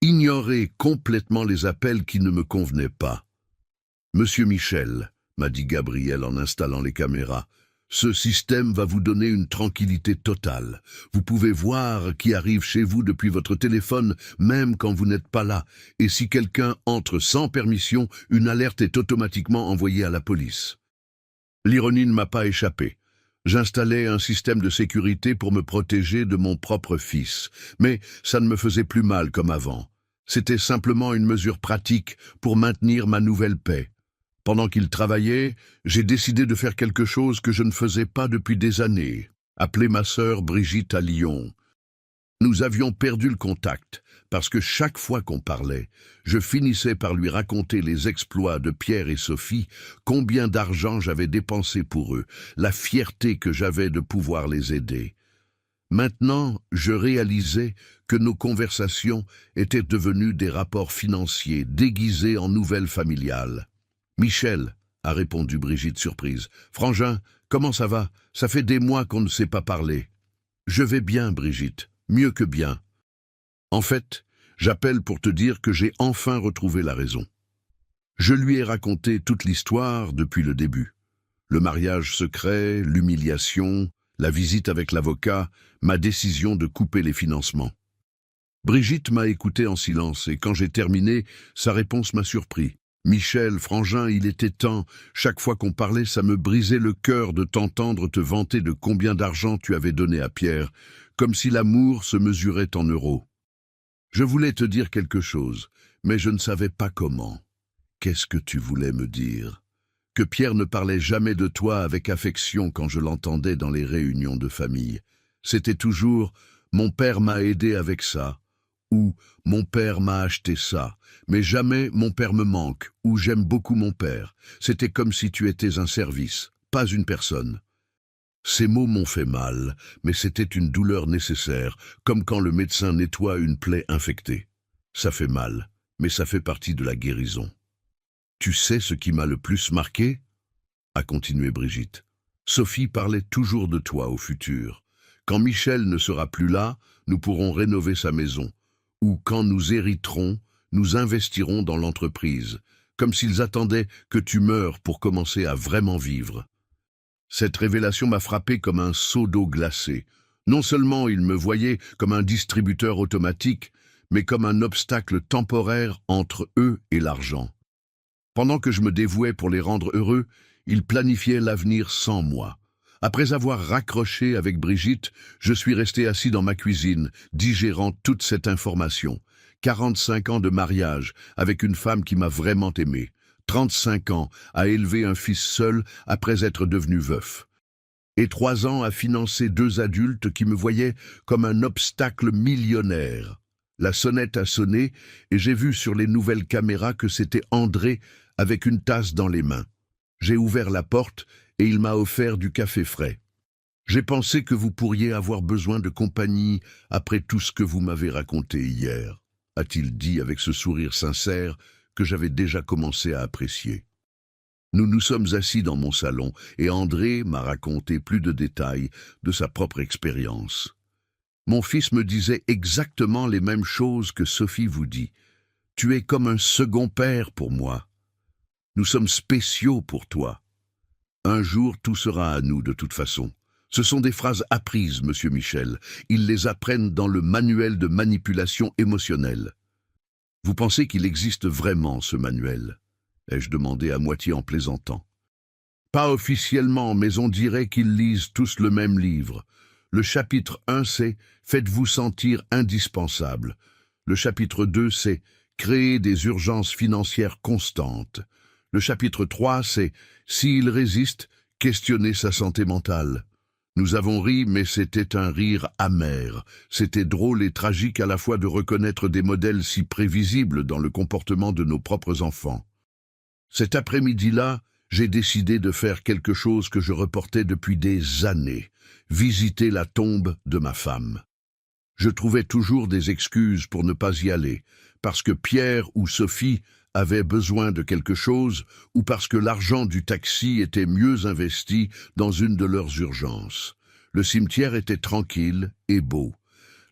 Speaker 1: Ignorer complètement les appels qui ne me convenaient pas. « Monsieur Michel, » m'a dit Gabriel en installant les caméras, « ce système va vous donner une tranquillité totale. Vous pouvez voir qui arrive chez vous depuis votre téléphone, même quand vous n'êtes pas là, et si quelqu'un entre sans permission, une alerte est automatiquement envoyée à la police. » L'ironie ne m'a pas échappé. J'installais un système de sécurité pour me protéger de mon propre fils, mais ça ne me faisait plus mal comme avant. C'était simplement une mesure pratique pour maintenir ma nouvelle paix. Pendant qu'il travaillait, j'ai décidé de faire quelque chose que je ne faisais pas depuis des années, appeler ma sœur Brigitte à Lyon. Nous avions perdu le contact, parce que chaque fois qu'on parlait, je finissais par lui raconter les exploits de Pierre et Sophie, combien d'argent j'avais dépensé pour eux, la fierté que j'avais de pouvoir les aider. Maintenant, je réalisais que nos conversations étaient devenues des rapports financiers déguisés en nouvelles familiales. « Michel », a répondu Brigitte surprise. « Frangin, comment ça va? Ça fait des mois qu'on ne s'est pas parlé. »« Je vais bien, Brigitte, mieux que bien. En fait, j'appelle pour te dire que j'ai enfin retrouvé la raison. » Je lui ai raconté toute l'histoire depuis le début. Le mariage secret, l'humiliation, la visite avec l'avocat, ma décision de couper les financements. Brigitte m'a écouté en silence et quand j'ai terminé, sa réponse m'a surpris. « Michel, frangin, il était temps. Chaque fois qu'on parlait, ça me brisait le cœur de t'entendre te vanter de combien d'argent tu avais donné à Pierre, comme si l'amour se mesurait en euros. Je voulais te dire quelque chose, mais je ne savais pas comment. Qu'est-ce que tu voulais me dire? Que Pierre ne parlait jamais de toi avec affection quand je l'entendais dans les réunions de famille. C'était toujours « mon père m'a aidé avec ça » ou « mon père m'a acheté ça », mais jamais « mon père me manque » ou « j'aime beaucoup mon père ». C'était comme si tu étais un service, pas une personne. Ces mots m'ont fait mal, mais c'était une douleur nécessaire, comme quand le médecin nettoie une plaie infectée. Ça fait mal, mais ça fait partie de la guérison. « Tu sais ce qui m'a le plus marqué ?» a continué Brigitte. « Sophie parlait toujours de toi au futur. Quand Michel ne sera plus là, nous pourrons rénover sa maison. Ou quand nous hériterons, nous investirons dans l'entreprise, comme s'ils attendaient que tu meures pour commencer à vraiment vivre. » Cette révélation m'a frappé comme un seau d'eau glacée. Non seulement ils me voyaient comme un distributeur automatique, mais comme un obstacle temporaire entre eux et l'argent. Pendant que je me dévouais pour les rendre heureux, ils planifiaient l'avenir sans moi. Après avoir raccroché avec Brigitte, je suis resté assis dans ma cuisine, digérant toute cette information. 45 ans de mariage avec une femme qui m'a vraiment aimé. 35 ans à élever un fils seul après être devenu veuf. Et 3 ans à financer 2 adultes qui me voyaient comme un obstacle millionnaire. La sonnette a sonné et j'ai vu sur les nouvelles caméras que c'était André avec une tasse dans les mains. J'ai ouvert la porte et il m'a offert du café frais. « J'ai pensé que vous pourriez avoir besoin de compagnie après tout ce que vous m'avez raconté hier », a-t-il dit avec ce sourire sincère que j'avais déjà commencé à apprécier. Nous nous sommes assis dans mon salon et André m'a raconté plus de détails de sa propre expérience. « Mon fils me disait exactement les mêmes choses que Sophie vous dit. Tu es comme un second père pour moi. Nous sommes spéciaux pour toi. Un jour, tout sera à nous de toute façon. Ce sont des phrases apprises, monsieur Michel. Ils les apprennent dans le manuel de manipulation émotionnelle. Vous pensez qu'il existe vraiment, ce manuel ? Ai-je demandé à moitié en plaisantant. Pas officiellement, mais on dirait qu'ils lisent tous le même livre. Le chapitre 1, c'est « Faites-vous sentir indispensable ». Le chapitre 2, c'est « Créer des urgences financières constantes ». Le chapitre 3, c'est « S'il résiste, questionnez sa santé mentale ». Nous avons ri, mais c'était un rire amer. C'était drôle et tragique à la fois de reconnaître des modèles si prévisibles dans le comportement de nos propres enfants. Cet après-midi-là, j'ai décidé de faire quelque chose que je reportais depuis des années, visiter la tombe de ma femme. Je trouvais toujours des excuses pour ne pas y aller, parce que Pierre ou Sophie avaient besoin de quelque chose ou parce que l'argent du taxi était mieux investi dans une de leurs urgences. Le cimetière était tranquille et beau.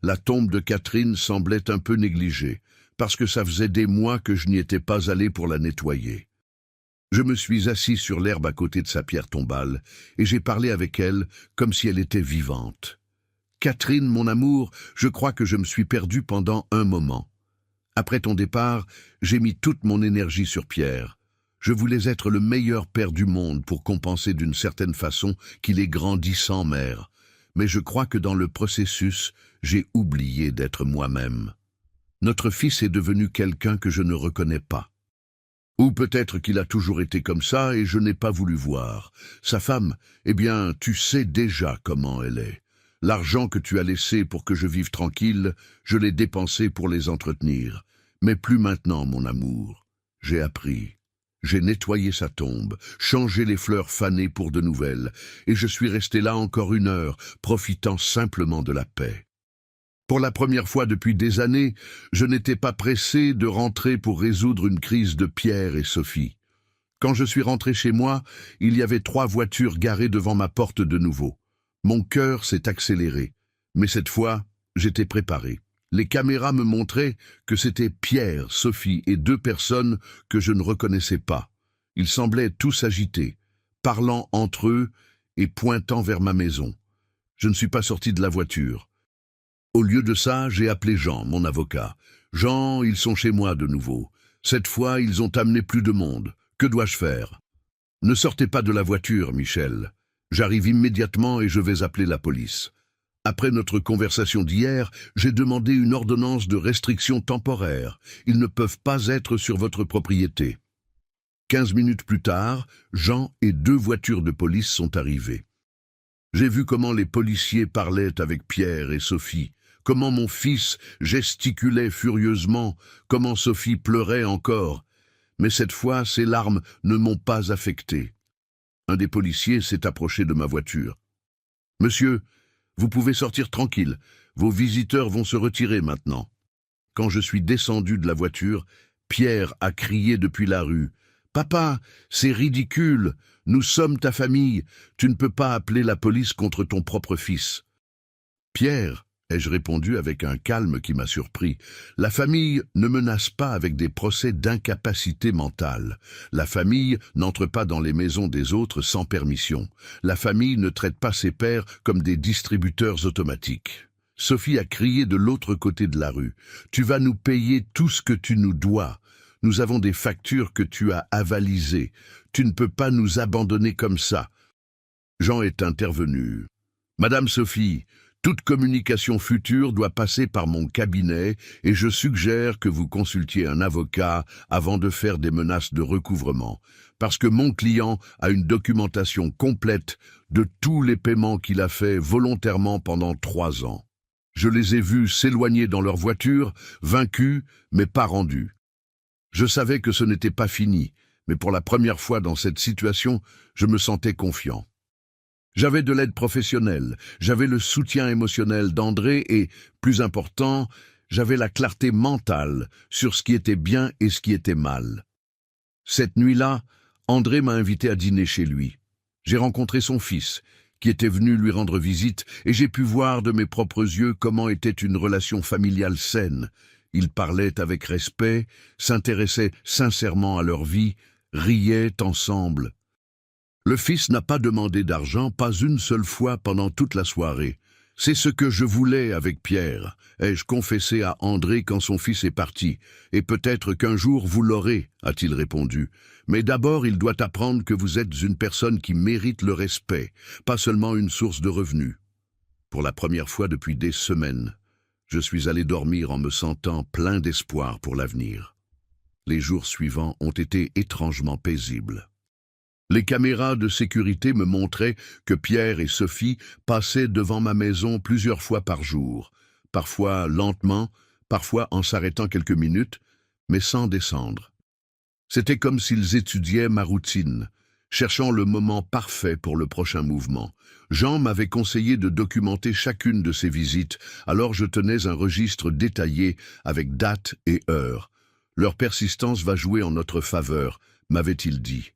Speaker 1: La tombe de Catherine semblait un peu négligée, parce que ça faisait des mois que je n'y étais pas allé pour la nettoyer. Je me suis assis sur l'herbe à côté de sa pierre tombale et j'ai parlé avec elle comme si elle était vivante. « Catherine, mon amour, je crois que je me suis perdu pendant un moment. Après ton départ, j'ai mis toute mon énergie sur Pierre. Je voulais être le meilleur père du monde pour compenser d'une certaine façon qu'il ait grandi sans mère. Mais je crois que dans le processus, j'ai oublié d'être moi-même. Notre fils est devenu quelqu'un que je ne reconnais pas. Ou peut-être qu'il a toujours été comme ça et je n'ai pas voulu voir. Sa femme, eh bien, tu sais déjà comment elle est. L'argent que tu as laissé pour que je vive tranquille, je l'ai dépensé pour les entretenir. Mais plus maintenant, mon amour. J'ai appris. J'ai nettoyé sa tombe, changé les fleurs fanées pour de nouvelles, et je suis resté là encore 1 heure, profitant simplement de la paix. Pour la première fois depuis des années, je n'étais pas pressé de rentrer pour résoudre une crise de Pierre et Sophie. Quand je suis rentré chez moi, il y avait 3 voitures garées devant ma porte de nouveau. Mon cœur s'est accéléré, mais cette fois, j'étais préparé. Les caméras me montraient que c'était Pierre, Sophie et 2 personnes que je ne reconnaissais pas. Ils semblaient tous agités, parlant entre eux et pointant vers ma maison. Je ne suis pas sorti de la voiture. Au lieu de ça, j'ai appelé Jean, mon avocat. « Jean, ils sont chez moi de nouveau. Cette fois, ils ont amené plus de monde. Que dois-je faire ?»« Ne sortez pas de la voiture, Michel. J'arrive immédiatement et je vais appeler la police. » Après notre conversation d'hier, j'ai demandé une ordonnance de restriction temporaire. Ils ne peuvent pas être sur votre propriété. 15 minutes plus tard, Jean et 2 voitures de police sont arrivées. J'ai vu comment les policiers parlaient avec Pierre et Sophie, comment mon fils gesticulait furieusement, comment Sophie pleurait encore. Mais cette fois, ses larmes ne m'ont pas affecté. Un des policiers s'est approché de ma voiture. « Monsieur, vous pouvez sortir tranquille. Vos visiteurs vont se retirer maintenant. » Quand je suis descendu de la voiture, Pierre a crié depuis la rue. « Papa, c'est ridicule. Nous sommes ta famille. Tu ne peux pas appeler la police contre ton propre fils. » « Pierre, » ai-je répondu avec un calme qui m'a surpris, « la famille ne menace pas avec des procès d'incapacité mentale. La famille n'entre pas dans les maisons des autres sans permission. La famille ne traite pas ses pères comme des distributeurs automatiques. » Sophie a crié de l'autre côté de la rue. « Tu vas nous payer tout ce que tu nous dois. Nous avons des factures que tu as avalisées. Tu ne peux pas nous abandonner comme ça. » Jean est intervenu. « Madame Sophie, toute communication future doit passer par mon cabinet et je suggère que vous consultiez un avocat avant de faire des menaces de recouvrement, parce que mon client a une documentation complète de tous les paiements qu'il a fait volontairement pendant 3 ans. Je les ai vus s'éloigner dans leur voiture, vaincus mais pas rendus. Je savais que ce n'était pas fini, mais pour la première fois dans cette situation, je me sentais confiant. J'avais de l'aide professionnelle, j'avais le soutien émotionnel d'André et, plus important, j'avais la clarté mentale sur ce qui était bien et ce qui était mal. Cette nuit-là, André m'a invité à dîner chez lui. J'ai rencontré son fils, qui était venu lui rendre visite, et j'ai pu voir de mes propres yeux comment était une relation familiale saine. Ils parlaient avec respect, s'intéressaient sincèrement à leur vie, riaient ensemble. Le fils n'a pas demandé d'argent, pas une seule fois pendant toute la soirée. C'est ce que je voulais avec Pierre, ai-je confessé à André quand son fils est parti. Et peut-être qu'un jour vous l'aurez, a-t-il répondu. Mais d'abord il doit apprendre que vous êtes une personne qui mérite le respect, pas seulement une source de revenus. Pour la première fois depuis des semaines, je suis allé dormir en me sentant plein d'espoir pour l'avenir. Les jours suivants ont été étrangement paisibles. Les caméras de sécurité me montraient que Pierre et Sophie passaient devant ma maison plusieurs fois par jour, parfois lentement, parfois en s'arrêtant quelques minutes, mais sans descendre. C'était comme s'ils étudiaient ma routine, cherchant le moment parfait pour le prochain mouvement. Jean m'avait conseillé de documenter chacune de ces visites, alors je tenais un registre détaillé avec date et heure. Leur persistance va jouer en notre faveur, m'avait-il dit.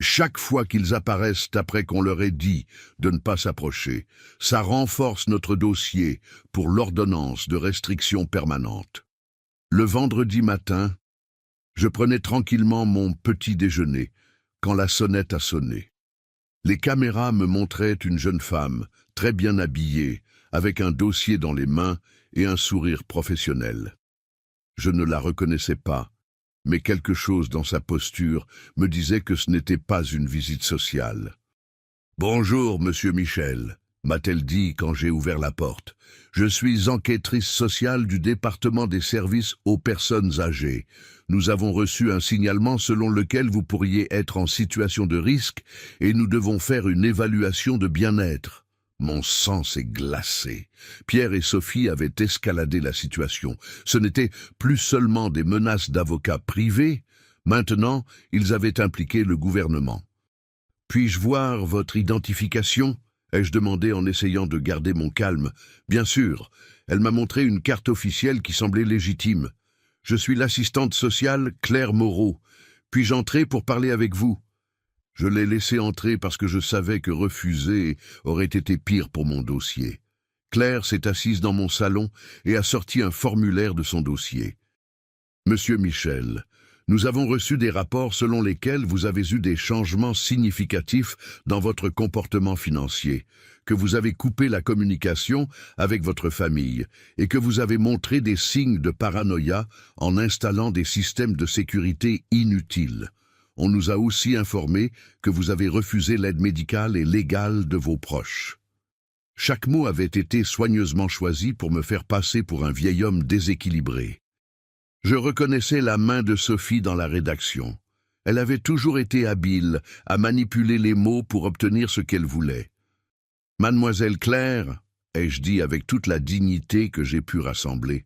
Speaker 1: Chaque fois qu'ils apparaissent après qu'on leur ait dit de ne pas s'approcher, ça renforce notre dossier pour l'ordonnance de restriction permanente. Le vendredi matin, je prenais tranquillement mon petit déjeuner quand la sonnette a sonné. Les caméras me montraient une jeune femme, très bien habillée, avec un dossier dans les mains et un sourire professionnel. Je ne la reconnaissais pas, mais quelque chose dans sa posture me disait que ce n'était pas une visite sociale. « Bonjour, monsieur Michel », m'a-t-elle dit quand j'ai ouvert la porte. « Je suis enquêtrice sociale du département des services aux personnes âgées. Nous avons reçu un signalement selon lequel vous pourriez être en situation de risque et nous devons faire une évaluation de bien-être. » Mon sang s'est glacé. Pierre et Sophie avaient escaladé la situation. Ce n'était plus seulement des menaces d'avocats privés. Maintenant, ils avaient impliqué le gouvernement. « Puis-je voir votre identification ?» ai-je demandé en essayant de garder mon calme. Bien sûr, elle m'a montré une carte officielle qui semblait légitime. « Je suis l'assistante sociale Claire Moreau. Puis-je entrer pour parler avec vous ?» Je l'ai laissé entrer parce que je savais que refuser aurait été pire pour mon dossier. Claire s'est assise dans mon salon et a sorti un formulaire de son dossier. « Monsieur Michel, nous avons reçu des rapports selon lesquels vous avez eu des changements significatifs dans votre comportement financier, que vous avez coupé la communication avec votre famille et que vous avez montré des signes de paranoïa en installant des systèmes de sécurité inutiles. On nous a aussi informé que vous avez refusé l'aide médicale et légale de vos proches. » Chaque mot avait été soigneusement choisi pour me faire passer pour un vieil homme déséquilibré. Je reconnaissais la main de Sophie dans la rédaction. Elle avait toujours été habile à manipuler les mots pour obtenir ce qu'elle voulait. « Mademoiselle Claire, » ai-je dit avec toute la dignité que j'ai pu rassembler.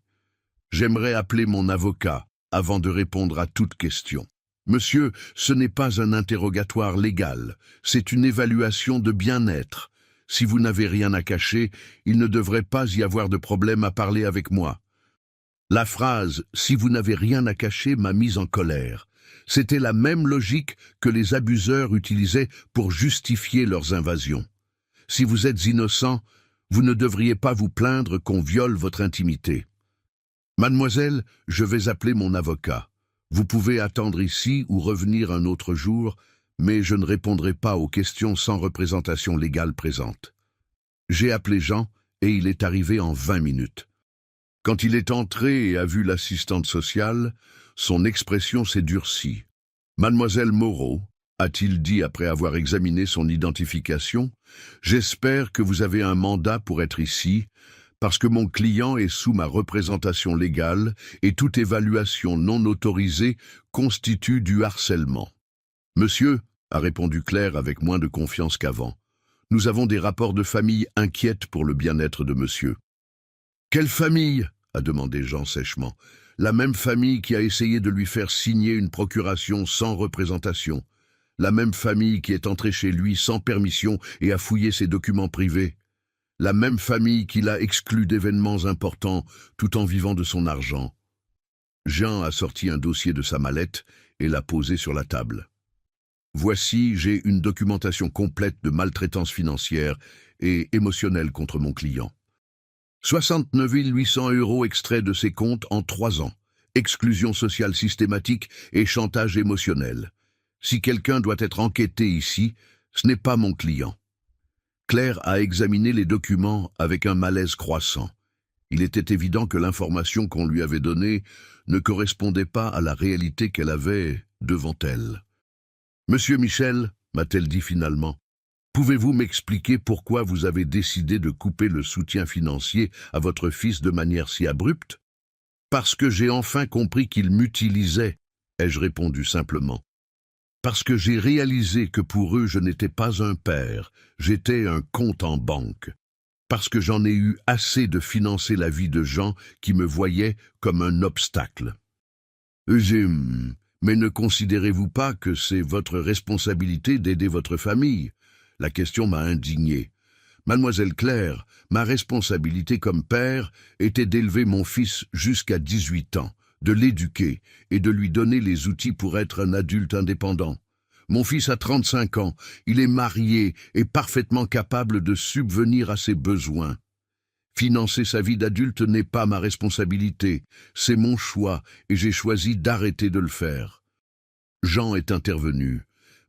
Speaker 1: J'aimerais appeler mon avocat avant de répondre à toute question. Monsieur, ce n'est pas un interrogatoire légal, c'est une évaluation de bien-être. Si vous n'avez rien à cacher, il ne devrait pas y avoir de problème à parler avec moi. La phrase « si vous n'avez rien à cacher » m'a mise en colère. C'était la même logique que les abuseurs utilisaient pour justifier leurs invasions. Si vous êtes innocent, vous ne devriez pas vous plaindre qu'on viole votre intimité. Mademoiselle, je vais appeler mon avocat. Vous pouvez attendre ici ou revenir un autre jour, mais je ne répondrai pas aux questions sans représentation légale présente. J'ai appelé Jean et il est arrivé en 20 minutes. Quand il est entré et a vu l'assistante sociale, son expression s'est durcie. « Mademoiselle Moreau, a-t-il dit après avoir examiné son identification, j'espère que vous avez un mandat pour être ici, parce que mon client est sous ma représentation légale et toute évaluation non autorisée constitue du harcèlement. » « Monsieur, » a répondu Claire avec moins de confiance qu'avant, « nous avons des rapports de famille inquiètes pour le bien-être de monsieur. »« Quelle famille ?» a demandé Jean sèchement. « La même famille qui a essayé de lui faire signer une procuration sans représentation. La même famille qui est entrée chez lui sans permission et a fouillé ses documents privés. La même famille qui l'a exclu d'événements importants tout en vivant de son argent. » Jean a sorti un dossier de sa mallette et l'a posé sur la table. « Voici, j'ai une documentation complète de maltraitance financière et émotionnelle contre mon client. 69 800 € extraits de ses comptes en 3 ans, exclusion sociale systématique et chantage émotionnel. Si quelqu'un doit être enquêté ici, ce n'est pas mon client. » Claire a examiné les documents avec un malaise croissant. Il était évident que l'information qu'on lui avait donnée ne correspondait pas à la réalité qu'elle avait devant elle. « Monsieur Michel, m'a-t-elle dit finalement, pouvez-vous m'expliquer pourquoi vous avez décidé de couper le soutien financier à votre fils de manière si abrupte ? » « Parce que j'ai enfin compris qu'il m'utilisait, ai-je répondu simplement. Parce que j'ai réalisé que pour eux je n'étais pas un père, j'étais un compte en banque. Parce que j'en ai eu assez de financer la vie de gens qui me voyaient comme un obstacle. Mais ne considérez-vous pas que c'est votre responsabilité d'aider votre famille ? La question m'a indigné. Mademoiselle Claire, ma responsabilité comme père était d'élever mon fils jusqu'à 18 ans, de l'éduquer et de lui donner les outils pour être un adulte indépendant. Mon fils a 35 ans, il est marié et parfaitement capable de subvenir à ses besoins. Financer sa vie d'adulte n'est pas ma responsabilité, c'est mon choix et j'ai choisi d'arrêter de le faire. Jean est intervenu.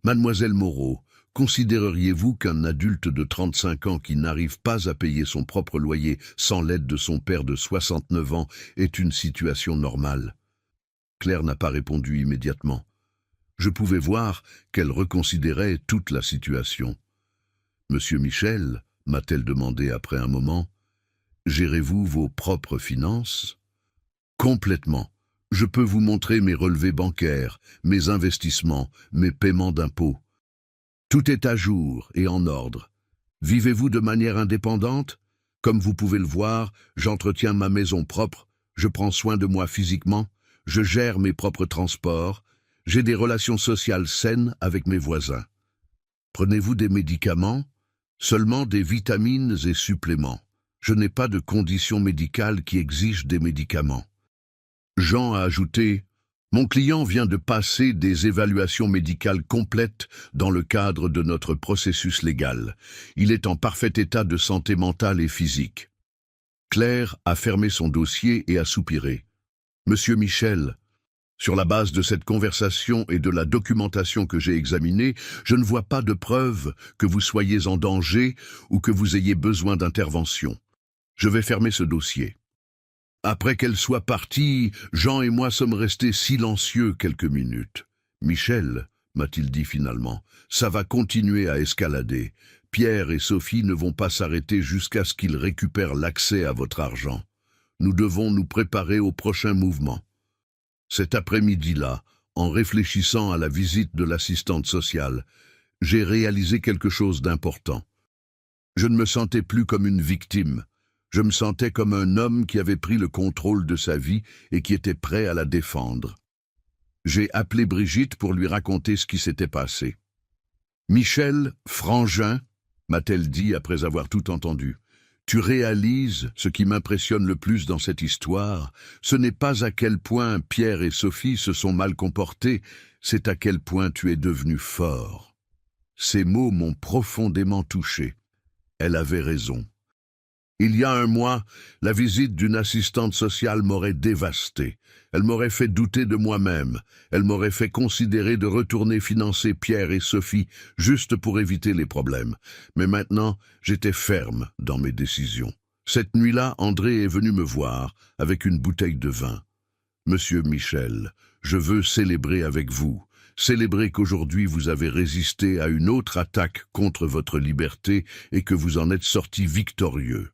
Speaker 1: Mademoiselle Moreau, considéreriez-vous qu'un adulte de 35 ans qui n'arrive pas à payer son propre loyer sans l'aide de son père de 69 ans est une situation normale ? Claire n'a pas répondu immédiatement. Je pouvais voir qu'elle reconsidérait toute la situation. « Monsieur Michel, m'a-t-elle demandé après un moment, gérez-vous vos propres finances ? » Complètement. Je peux vous montrer mes relevés bancaires, mes investissements, mes paiements d'impôts. Tout est à jour et en ordre. Vivez-vous de manière indépendante ? Comme vous pouvez le voir, j'entretiens ma maison propre, je prends soin de moi physiquement, je gère mes propres transports, j'ai des relations sociales saines avec mes voisins. Prenez-vous des médicaments ? Seulement des vitamines et suppléments. Je n'ai pas de condition médicale qui exige des médicaments. Jean a ajouté « Mon client vient de passer des évaluations médicales complètes dans le cadre de notre processus légal. Il est en parfait état de santé mentale et physique. » Claire a fermé son dossier et a soupiré. « Monsieur Michel, sur la base de cette conversation et de la documentation que j'ai examinée, je ne vois pas de preuve que vous soyez en danger ou que vous ayez besoin d'intervention. Je vais fermer ce dossier. » Après qu'elle soit partie, Jean et moi sommes restés silencieux quelques minutes. « Michel, m'a-t-il dit finalement, ça va continuer à escalader. Pierre et Sophie ne vont pas s'arrêter jusqu'à ce qu'ils récupèrent l'accès à votre argent. Nous devons nous préparer au prochain mouvement. » Cet après-midi-là, en réfléchissant à la visite de l'assistante sociale, j'ai réalisé quelque chose d'important. Je ne me sentais plus comme une victime. Je me sentais comme un homme qui avait pris le contrôle de sa vie et qui était prêt à la défendre. J'ai appelé Brigitte pour lui raconter ce qui s'était passé. « Michel, frangin, m'a-t-elle dit après avoir tout entendu, tu réalises ce qui m'impressionne le plus dans cette histoire, ce n'est pas à quel point Pierre et Sophie se sont mal comportés, c'est à quel point tu es devenu fort. » Ces mots m'ont profondément touché. Elle avait raison. Il y a un mois, la visite d'une assistante sociale m'aurait dévasté. Elle m'aurait fait douter de moi-même. Elle m'aurait fait considérer de retourner financer Pierre et Sophie juste pour éviter les problèmes. Mais maintenant, j'étais ferme dans mes décisions. Cette nuit-là, André est venu me voir avec une bouteille de vin. « Monsieur Michel, je veux célébrer avec vous. Célébrer qu'aujourd'hui vous avez résisté à une autre attaque contre votre liberté et que vous en êtes sorti victorieux.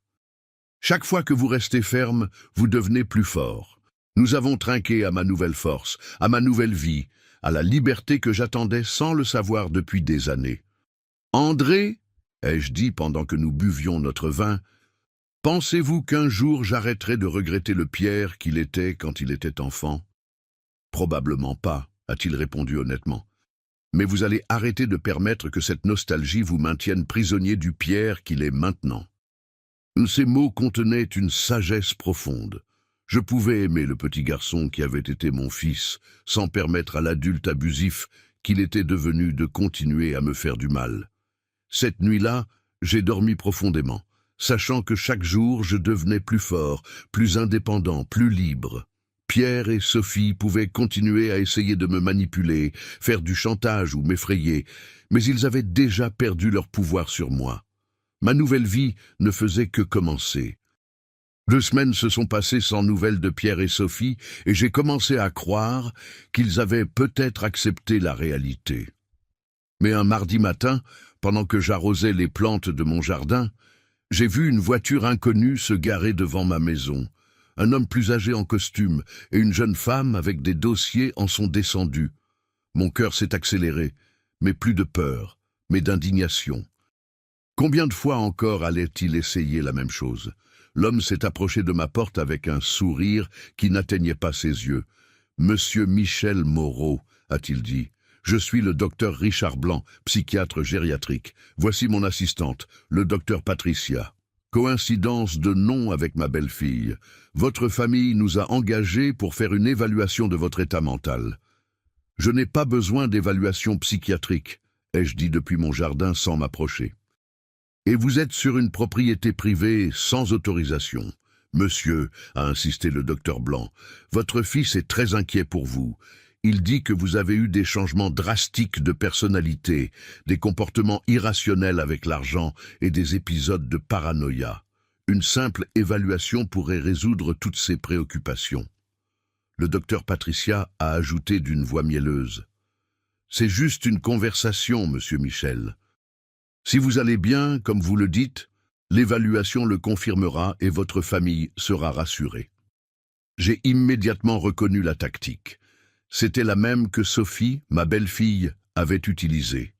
Speaker 1: Chaque fois que vous restez ferme, vous devenez plus fort. Nous avons trinqué à ma nouvelle force, à ma nouvelle vie, à la liberté que j'attendais sans le savoir depuis des années. André, ai-je dit pendant que nous buvions notre vin, pensez-vous qu'un jour j'arrêterai de regretter le Pierre qu'il était quand il était enfant? Probablement pas, a-t-il répondu honnêtement. Mais vous allez arrêter de permettre que cette nostalgie vous maintienne prisonnier du Pierre qu'il est maintenant. Ces mots contenaient une sagesse profonde. Je pouvais aimer le petit garçon qui avait été mon fils, sans permettre à l'adulte abusif qu'il était devenu de continuer à me faire du mal. Cette nuit-là, j'ai dormi profondément, sachant que chaque jour je devenais plus fort, plus indépendant, plus libre. Pierre et Sophie pouvaient continuer à essayer de me manipuler, faire du chantage ou m'effrayer, mais ils avaient déjà perdu leur pouvoir sur moi. Ma nouvelle vie ne faisait que commencer. 2 semaines se sont passées sans nouvelles de Pierre et Sophie, et j'ai commencé à croire qu'ils avaient peut-être accepté la réalité. Mais un mardi matin, pendant que j'arrosais les plantes de mon jardin, j'ai vu une voiture inconnue se garer devant ma maison. Un homme plus âgé en costume et une jeune femme avec des dossiers en sont descendus. Mon cœur s'est accéléré, mais plus de peur, mais d'indignation. Combien de fois encore allait-il essayer la même chose? L'homme s'est approché de ma porte avec un sourire qui n'atteignait pas ses yeux. « Monsieur Michel Moreau », a-t-il dit, « je suis le docteur Richard Blanc, psychiatre gériatrique. Voici mon assistante, le docteur Patricia. Coïncidence de nom avec ma belle-fille. Votre famille nous a engagés pour faire une évaluation de votre état mental. Je n'ai pas besoin d'évaluation psychiatrique, ai-je dit depuis mon jardin sans m'approcher. Et vous êtes sur une propriété privée sans autorisation. Monsieur, a insisté le docteur Blanc, votre fils est très inquiet pour vous. Il dit que vous avez eu des changements drastiques de personnalité, des comportements irrationnels avec l'argent et des épisodes de paranoïa. Une simple évaluation pourrait résoudre toutes ces préoccupations. Le docteur Patricia a ajouté d'une voix mielleuse. C'est juste une conversation, monsieur Michel. Si vous allez bien, comme vous le dites, l'évaluation le confirmera et votre famille sera rassurée. J'ai immédiatement reconnu la tactique. C'était la même que Sophie, ma belle-fille, avait utilisée.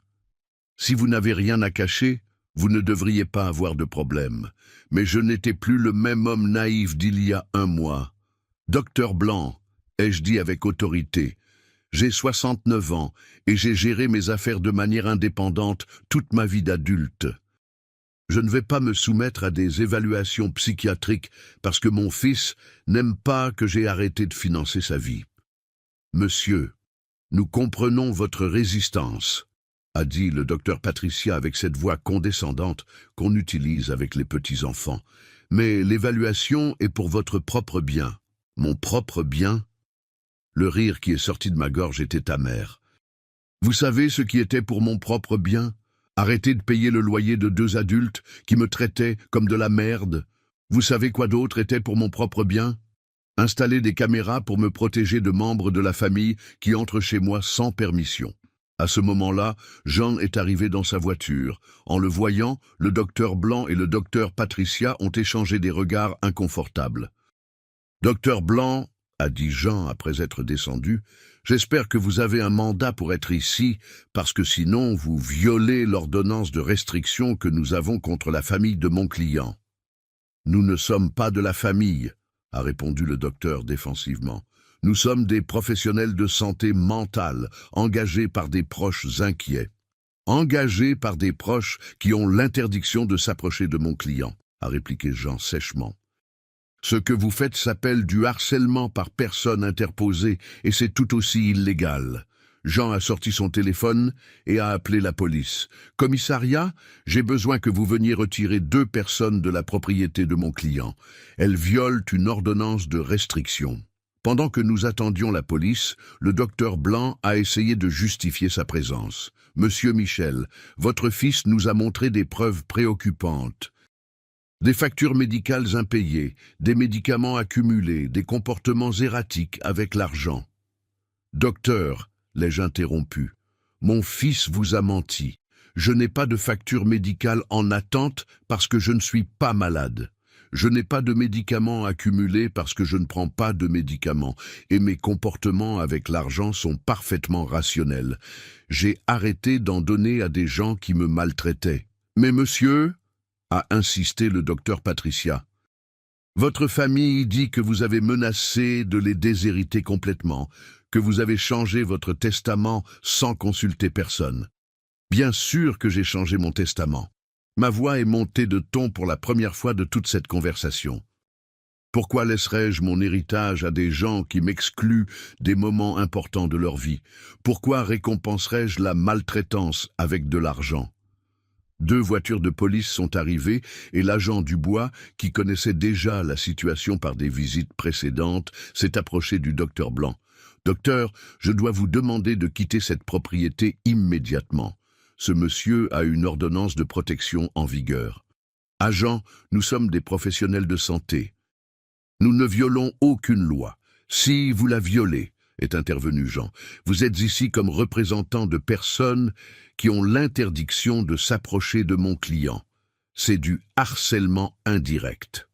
Speaker 1: Si vous n'avez rien à cacher, vous ne devriez pas avoir de problème. Mais je n'étais plus le même homme naïf d'il y a 1 mois. Docteur Blanc, ai-je dit avec autorité, j'ai 69 ans et j'ai géré mes affaires de manière indépendante toute ma vie d'adulte. Je ne vais pas me soumettre à des évaluations psychiatriques parce que mon fils n'aime pas que j'ai arrêté de financer sa vie. Monsieur, nous comprenons votre résistance, a dit le docteur Patricia avec cette voix condescendante qu'on utilise avec les petits-enfants. Mais l'évaluation est pour votre propre bien. Mon propre bien? Le rire qui est sorti de ma gorge était amer. Vous savez ce qui était pour mon propre bien? Arrêter de payer le loyer de 2 adultes qui me traitaient comme de la merde. Vous savez quoi d'autre était pour mon propre bien? Installer des caméras pour me protéger de membres de la famille qui entrent chez moi sans permission. À ce moment-là, Jean est arrivé dans sa voiture. En le voyant, le docteur Blanc et le docteur Patricia ont échangé des regards inconfortables. « Docteur Blanc, » a dit Jean après être descendu, « j'espère que vous avez un mandat pour être ici, parce que sinon vous violez l'ordonnance de restriction que nous avons contre la famille de mon client. » Nous ne sommes pas de la famille, a répondu le docteur défensivement. Nous sommes des professionnels de santé mentale, engagés par des proches inquiets. Engagés par des proches qui ont l'interdiction de s'approcher de mon client, a répliqué Jean sèchement. Ce que vous faites s'appelle du harcèlement par personne interposée et c'est tout aussi illégal. Jean a sorti son téléphone et a appelé la police. « Commissariat, j'ai besoin que vous veniez retirer 2 personnes de la propriété de mon client. Elles violent une ordonnance de restriction. » Pendant que nous attendions la police, le docteur Blanc a essayé de justifier sa présence. « Monsieur Michel, votre fils nous a montré des preuves préoccupantes. Des factures médicales impayées, des médicaments accumulés, des comportements erratiques avec l'argent. »« Docteur, l'ai-je interrompu, mon fils vous a menti. Je n'ai pas de facture médicale en attente parce que je ne suis pas malade. Je n'ai pas de médicaments accumulés parce que je ne prends pas de médicaments. Et mes comportements avec l'argent sont parfaitement rationnels. J'ai arrêté d'en donner à des gens qui me maltraitaient. Mais monsieur, a insisté le docteur Patricia, votre famille dit que vous avez menacé de les déshériter complètement, que vous avez changé votre testament sans consulter personne. Bien sûr que j'ai changé mon testament. Ma voix est montée de ton pour la première fois de toute cette conversation. Pourquoi laisserais-je mon héritage à des gens qui m'excluent des moments importants de leur vie? Pourquoi récompenserais-je la maltraitance avec de l'argent? 2 voitures de police sont arrivées et l'agent Dubois, qui connaissait déjà la situation par des visites précédentes, s'est approché du docteur Blanc. « Docteur, je dois vous demander de quitter cette propriété immédiatement. Ce monsieur a une ordonnance de protection en vigueur. Agent, nous sommes des professionnels de santé. Nous ne violons aucune loi. Si vous la violez, est intervenu Jean, vous êtes ici comme représentant de personnes qui ont l'interdiction de s'approcher de mon client. C'est du harcèlement indirect. »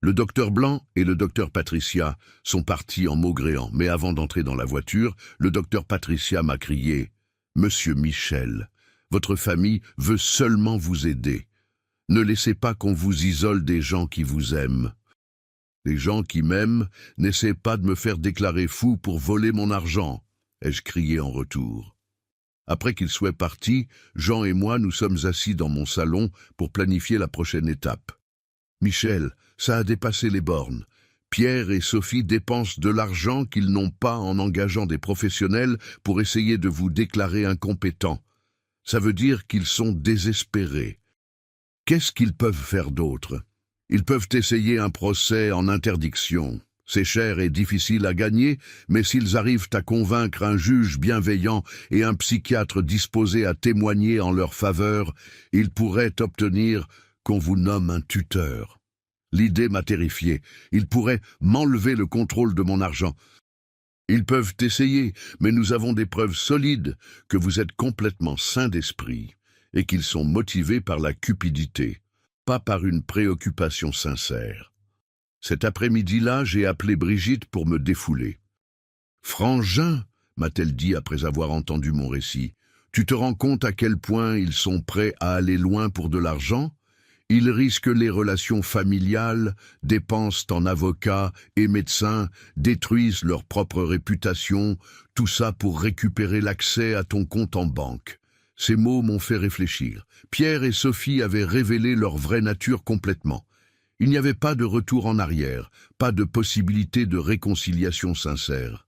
Speaker 1: Le docteur Blanc et le docteur Patricia sont partis en maugréant, mais avant d'entrer dans la voiture, le docteur Patricia m'a crié « Monsieur Michel, votre famille veut seulement vous aider. Ne laissez pas qu'on vous isole des gens qui vous aiment. Les gens qui m'aiment n'essaient pas de me faire déclarer fou pour voler mon argent, » ai-je crié en retour. Après qu'il soit parti, Jean et moi nous sommes assis dans mon salon pour planifier la prochaine étape. « Michel, ça a dépassé les bornes. Pierre et Sophie dépensent de l'argent qu'ils n'ont pas en engageant des professionnels pour essayer de vous déclarer incompétent. Ça veut dire qu'ils sont désespérés. Qu'est-ce qu'ils peuvent faire d'autre? Ils peuvent essayer un procès en interdiction. C'est cher et difficile à gagner, mais s'ils arrivent à convaincre un juge bienveillant et un psychiatre disposé à témoigner en leur faveur, ils pourraient obtenir qu'on vous nomme un tuteur. L'idée m'a terrifié. Ils pourraient m'enlever le contrôle de mon argent. Ils peuvent essayer, mais nous avons des preuves solides que vous êtes complètement sain d'esprit et qu'ils sont motivés par la cupidité, pas par une préoccupation sincère. Cet après-midi-là, j'ai appelé Brigitte pour me défouler. « Frangin, m'a-t-elle dit après avoir entendu mon récit, tu te rends compte à quel point ils sont prêts à aller loin pour de l'argent ? Ils risquent les relations familiales, dépensent en avocats et médecins, détruisent leur propre réputation, tout ça pour récupérer l'accès à ton compte en banque. » Ces mots m'ont fait réfléchir. Pierre et Sophie avaient révélé leur vraie nature complètement. Il n'y avait pas de retour en arrière, pas de possibilité de réconciliation sincère.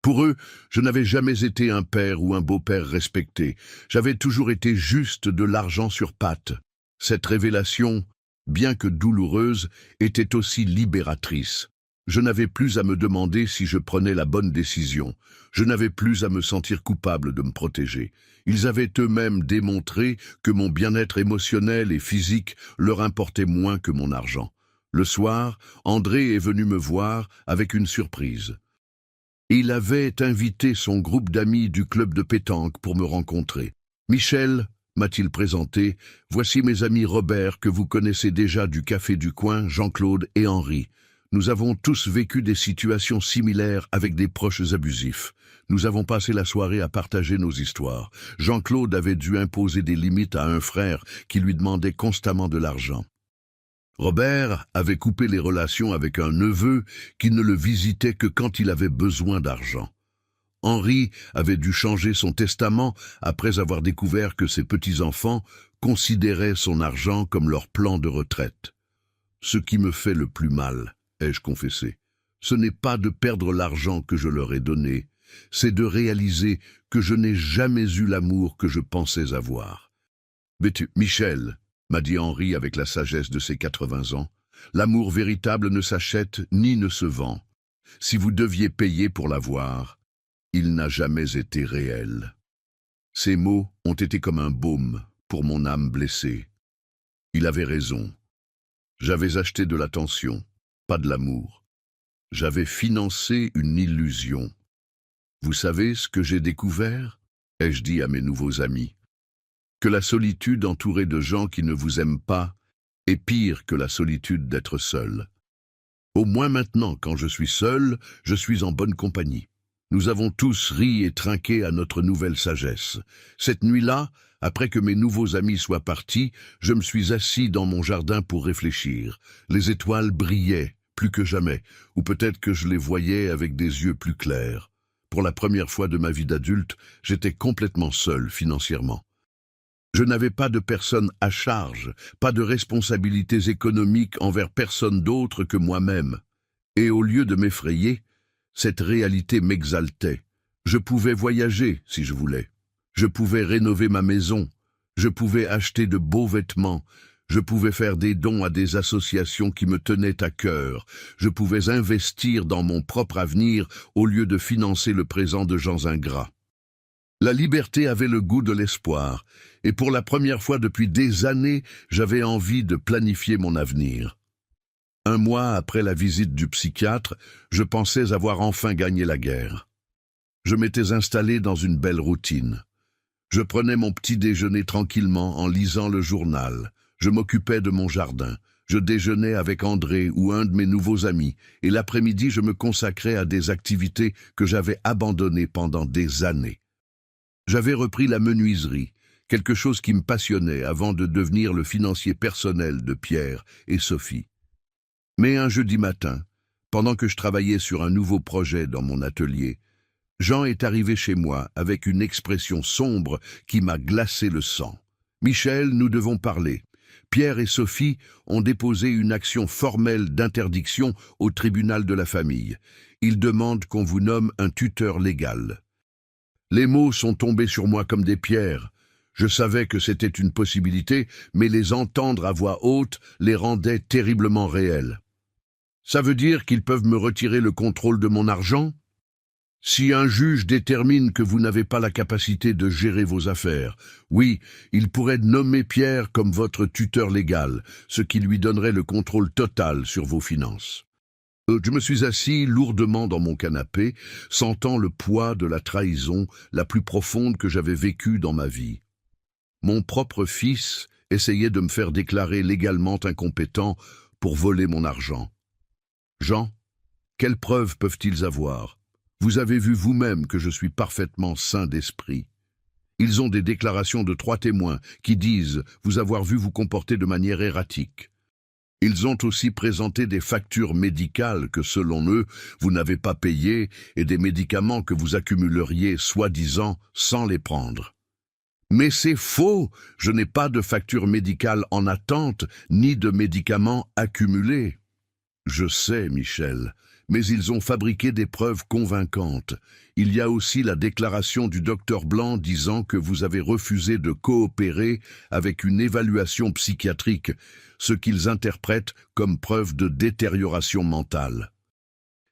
Speaker 1: Pour eux, je n'avais jamais été un père ou un beau-père respecté. J'avais toujours été juste de l'argent sur pattes. Cette révélation, bien que douloureuse, était aussi libératrice. Je n'avais plus à me demander si je prenais la bonne décision. Je n'avais plus à me sentir coupable de me protéger. Ils avaient eux-mêmes démontré que mon bien-être émotionnel et physique leur importait moins que mon argent. Le soir, André est venu me voir avec une surprise. Il avait invité son groupe d'amis du club de pétanque pour me rencontrer. « Michel, m'a-t-il présenté, voici mes amis Robert que vous connaissez déjà du Café du Coin, Jean-Claude et Henri. Nous avons tous vécu des situations similaires avec des proches abusifs. Nous avons passé la soirée à partager nos histoires. Jean-Claude avait dû imposer des limites à un frère qui lui demandait constamment de l'argent. Robert avait coupé les relations avec un neveu qui ne le visitait que quand il avait besoin d'argent. Henri avait dû changer son testament après avoir découvert que ses petits-enfants considéraient son argent comme leur plan de retraite. Ce qui me fait le plus mal, ai-je confessé, ce n'est pas de perdre l'argent que je leur ai donné, c'est de réaliser que je n'ai jamais eu l'amour que je pensais avoir. Mais Michel, m'a dit Henri avec la sagesse de ses 80 ans, l'amour véritable ne s'achète ni ne se vend. Si vous deviez payer pour l'avoir, il n'a jamais été réel. Ces mots ont été comme un baume pour mon âme blessée. Il avait raison. J'avais acheté de l'attention, pas de l'amour. J'avais financé une illusion. Vous savez ce que j'ai découvert? Ai-je dit à mes nouveaux amis. Que la solitude entourée de gens qui ne vous aiment pas est pire que la solitude d'être seul. Au moins maintenant, quand je suis seul, je suis en bonne compagnie. Nous avons tous ri et trinqué à notre nouvelle sagesse. Cette nuit-là, après que mes nouveaux amis soient partis, je me suis assis dans mon jardin pour réfléchir. Les étoiles brillaient, plus que jamais, ou peut-être que je les voyais avec des yeux plus clairs. Pour la première fois de ma vie d'adulte, j'étais complètement seul financièrement. Je n'avais pas de personne à charge, pas de responsabilités économiques envers personne d'autre que moi-même. Et au lieu de m'effrayer, cette réalité m'exaltait. Je pouvais voyager si je voulais. Je pouvais rénover ma maison. Je pouvais acheter de beaux vêtements. Je pouvais faire des dons à des associations qui me tenaient à cœur. Je pouvais investir dans mon propre avenir au lieu de financer le présent de gens ingrats. La liberté avait le goût de l'espoir, et pour la première fois depuis des années, j'avais envie de planifier mon avenir. Un mois après la visite du psychiatre, je pensais avoir enfin gagné la guerre. Je m'étais installé dans une belle routine. Je prenais mon petit déjeuner tranquillement en lisant le journal. Je m'occupais de mon jardin. Je déjeunais avec André ou un de mes nouveaux amis, et l'après-midi je me consacrais à des activités que j'avais abandonnées pendant des années. J'avais repris la menuiserie, quelque chose qui me passionnait avant de devenir le financier personnel de Pierre et Sophie. Mais un jeudi matin, pendant que je travaillais sur un nouveau projet dans mon atelier, Jean est arrivé chez moi avec une expression sombre qui m'a glacé le sang. « Michel, nous devons parler. Pierre et Sophie ont déposé une action formelle d'interdiction au tribunal de la famille. Ils demandent qu'on vous nomme un tuteur légal. » Les mots sont tombés sur moi comme des pierres. Je savais que c'était une possibilité, mais les entendre à voix haute les rendait terriblement réels. Ça veut dire qu'ils peuvent me retirer le contrôle de mon argent? Si un juge détermine que vous n'avez pas la capacité de gérer vos affaires, oui, il pourrait nommer Pierre comme votre tuteur légal, ce qui lui donnerait le contrôle total sur vos finances. Je me suis assis lourdement dans mon canapé, sentant le poids de la trahison la plus profonde que j'avais vécue dans ma vie. Mon propre fils essayait de me faire déclarer légalement incompétent pour voler mon argent. Jean, quelles preuves peuvent-ils avoir? Vous avez vu vous-même que je suis parfaitement sain d'esprit. Ils ont des déclarations de 3 témoins qui disent vous avoir vu vous comporter de manière erratique. Ils ont aussi présenté des factures médicales que, selon eux, vous n'avez pas payées et des médicaments que vous accumuleriez, soi-disant, sans les prendre. Mais c'est faux, je n'ai pas de facture médicale en attente, ni de médicaments accumulés. Je sais, Michel, mais ils ont fabriqué des preuves convaincantes. Il y a aussi la déclaration du docteur Blanc disant que vous avez refusé de coopérer avec une évaluation psychiatrique, ce qu'ils interprètent comme preuve de détérioration mentale.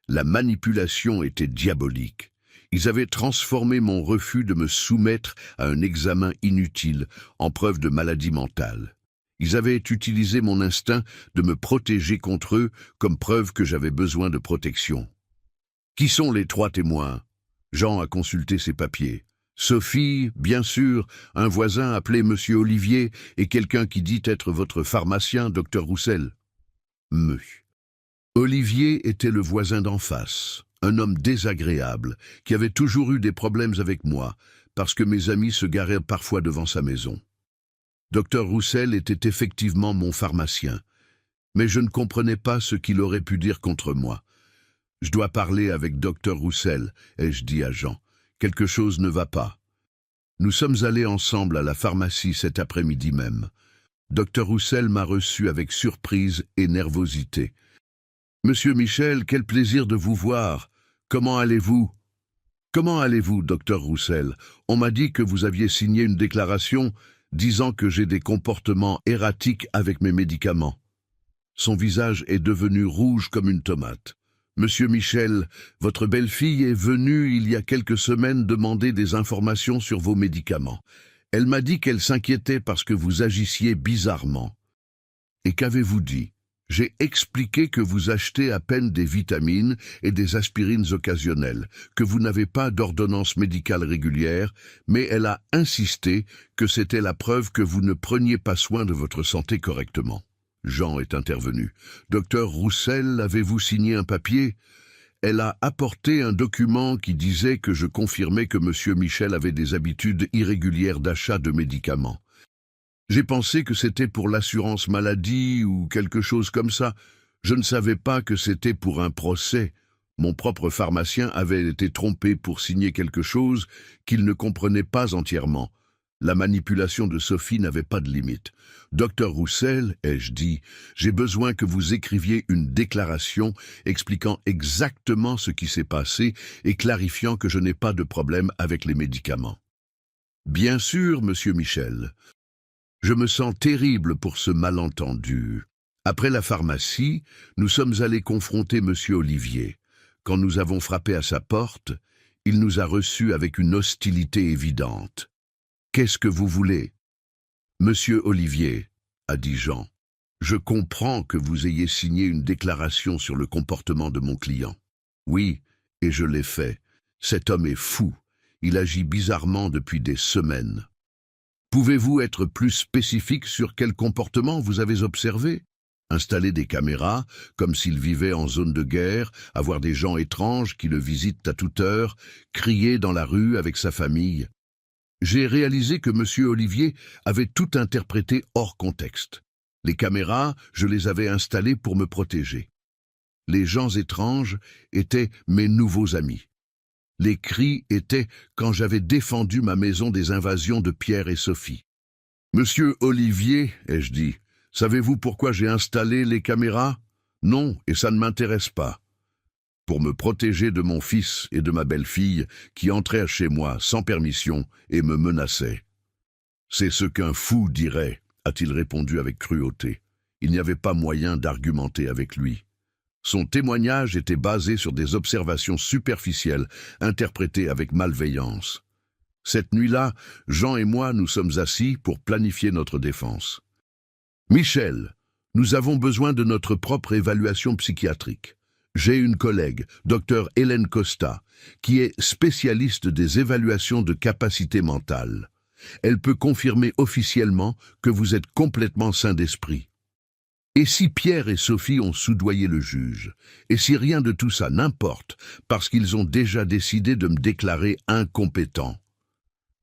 Speaker 1: La manipulation était diabolique. Ils avaient transformé mon refus de me soumettre à un examen inutile en preuve de maladie mentale. Ils avaient utilisé mon instinct de me protéger contre eux comme preuve que j'avais besoin de protection. Qui sont les 3 témoins? Jean a consulté ses papiers. Sophie, bien sûr, un voisin appelé Monsieur Olivier et quelqu'un qui dit être votre pharmacien, Dr Roussel. Olivier était le voisin d'en face, un homme désagréable qui avait toujours eu des problèmes avec moi parce que mes amis se garaient parfois devant sa maison. Dr Roussel était effectivement mon pharmacien. Mais je ne comprenais pas ce qu'il aurait pu dire contre moi. « Je dois parler avec Dr Roussel », ai-je dit à Jean. « Quelque chose ne va pas. » Nous sommes allés ensemble à la pharmacie cet après-midi même. Dr Roussel m'a reçu avec surprise et nervosité. « Monsieur Michel, quel plaisir de vous voir. Comment allez-vous ?»« Comment allez-vous, Dr Roussel? On m'a dit que vous aviez signé une déclaration disant que j'ai des comportements erratiques avec mes médicaments. » Son visage est devenu rouge comme une tomate. « Monsieur Michel, votre belle-fille est venue il y a quelques semaines demander des informations sur vos médicaments. Elle m'a dit qu'elle s'inquiétait parce que vous agissiez bizarrement. » « Et qu'avez-vous dit? » « J'ai expliqué que vous achetez à peine des vitamines et des aspirines occasionnelles, que vous n'avez pas d'ordonnance médicale régulière, mais elle a insisté que c'était la preuve que vous ne preniez pas soin de votre santé correctement. » Jean est intervenu. « Docteur Roussel, avez-vous signé un papier ?» Elle a apporté un document qui disait que je confirmais que Monsieur Michel avait des habitudes irrégulières d'achat de médicaments. J'ai pensé que c'était pour l'assurance maladie ou quelque chose comme ça. Je ne savais pas que c'était pour un procès. Mon propre pharmacien avait été trompé pour signer quelque chose qu'il ne comprenait pas entièrement. La manipulation de Sophie n'avait pas de limite. « Docteur Roussel, ai-je dit, j'ai besoin que vous écriviez une déclaration expliquant exactement ce qui s'est passé et clarifiant que je n'ai pas de problème avec les médicaments. » « Bien sûr, Monsieur Michel. » Je me sens terrible pour ce malentendu. Après la pharmacie, nous sommes allés confronter Monsieur Olivier. Quand nous avons frappé à sa porte, il nous a reçus avec une hostilité évidente. « Qu'est-ce que vous voulez ?»« Monsieur Olivier, » a dit Jean, « je comprends que vous ayez signé une déclaration sur le comportement de mon client. Oui, et je l'ai fait. Cet homme est fou. Il agit bizarrement depuis des semaines. Pouvez-vous être plus spécifique sur quel comportement vous avez observé? Installer des caméras, comme s'il vivait en zone de guerre, avoir des gens étranges qui le visitent à toute heure, crier dans la rue avec sa famille. J'ai réalisé que Monsieur Olivier avait tout interprété hors contexte. Les caméras, je les avais installées pour me protéger. Les gens étranges étaient mes nouveaux amis. Les cris étaient quand j'avais défendu ma maison des invasions de Pierre et Sophie. « Monsieur Olivier, ai-je dit, savez-vous pourquoi j'ai installé les caméras? Non, et ça ne m'intéresse pas. Pour me protéger de mon fils et de ma belle-fille qui entraient chez moi sans permission et me menaçaient. »« C'est ce qu'un fou dirait, » a-t-il répondu avec cruauté. Il n'y avait pas moyen d'argumenter avec lui. Son témoignage était basé sur des observations superficielles, interprétées avec malveillance. Cette nuit-là, Jean et moi nous sommes assis pour planifier notre défense. « Michel, nous avons besoin de notre propre évaluation psychiatrique. J'ai une collègue, Dr Hélène Costa, qui est spécialiste des évaluations de capacité mentale. Elle peut confirmer officiellement que vous êtes complètement sain d'esprit. Et si Pierre et Sophie ont soudoyé le juge? Et si rien de tout ça n'importe, parce qu'ils ont déjà décidé de me déclarer incompétent?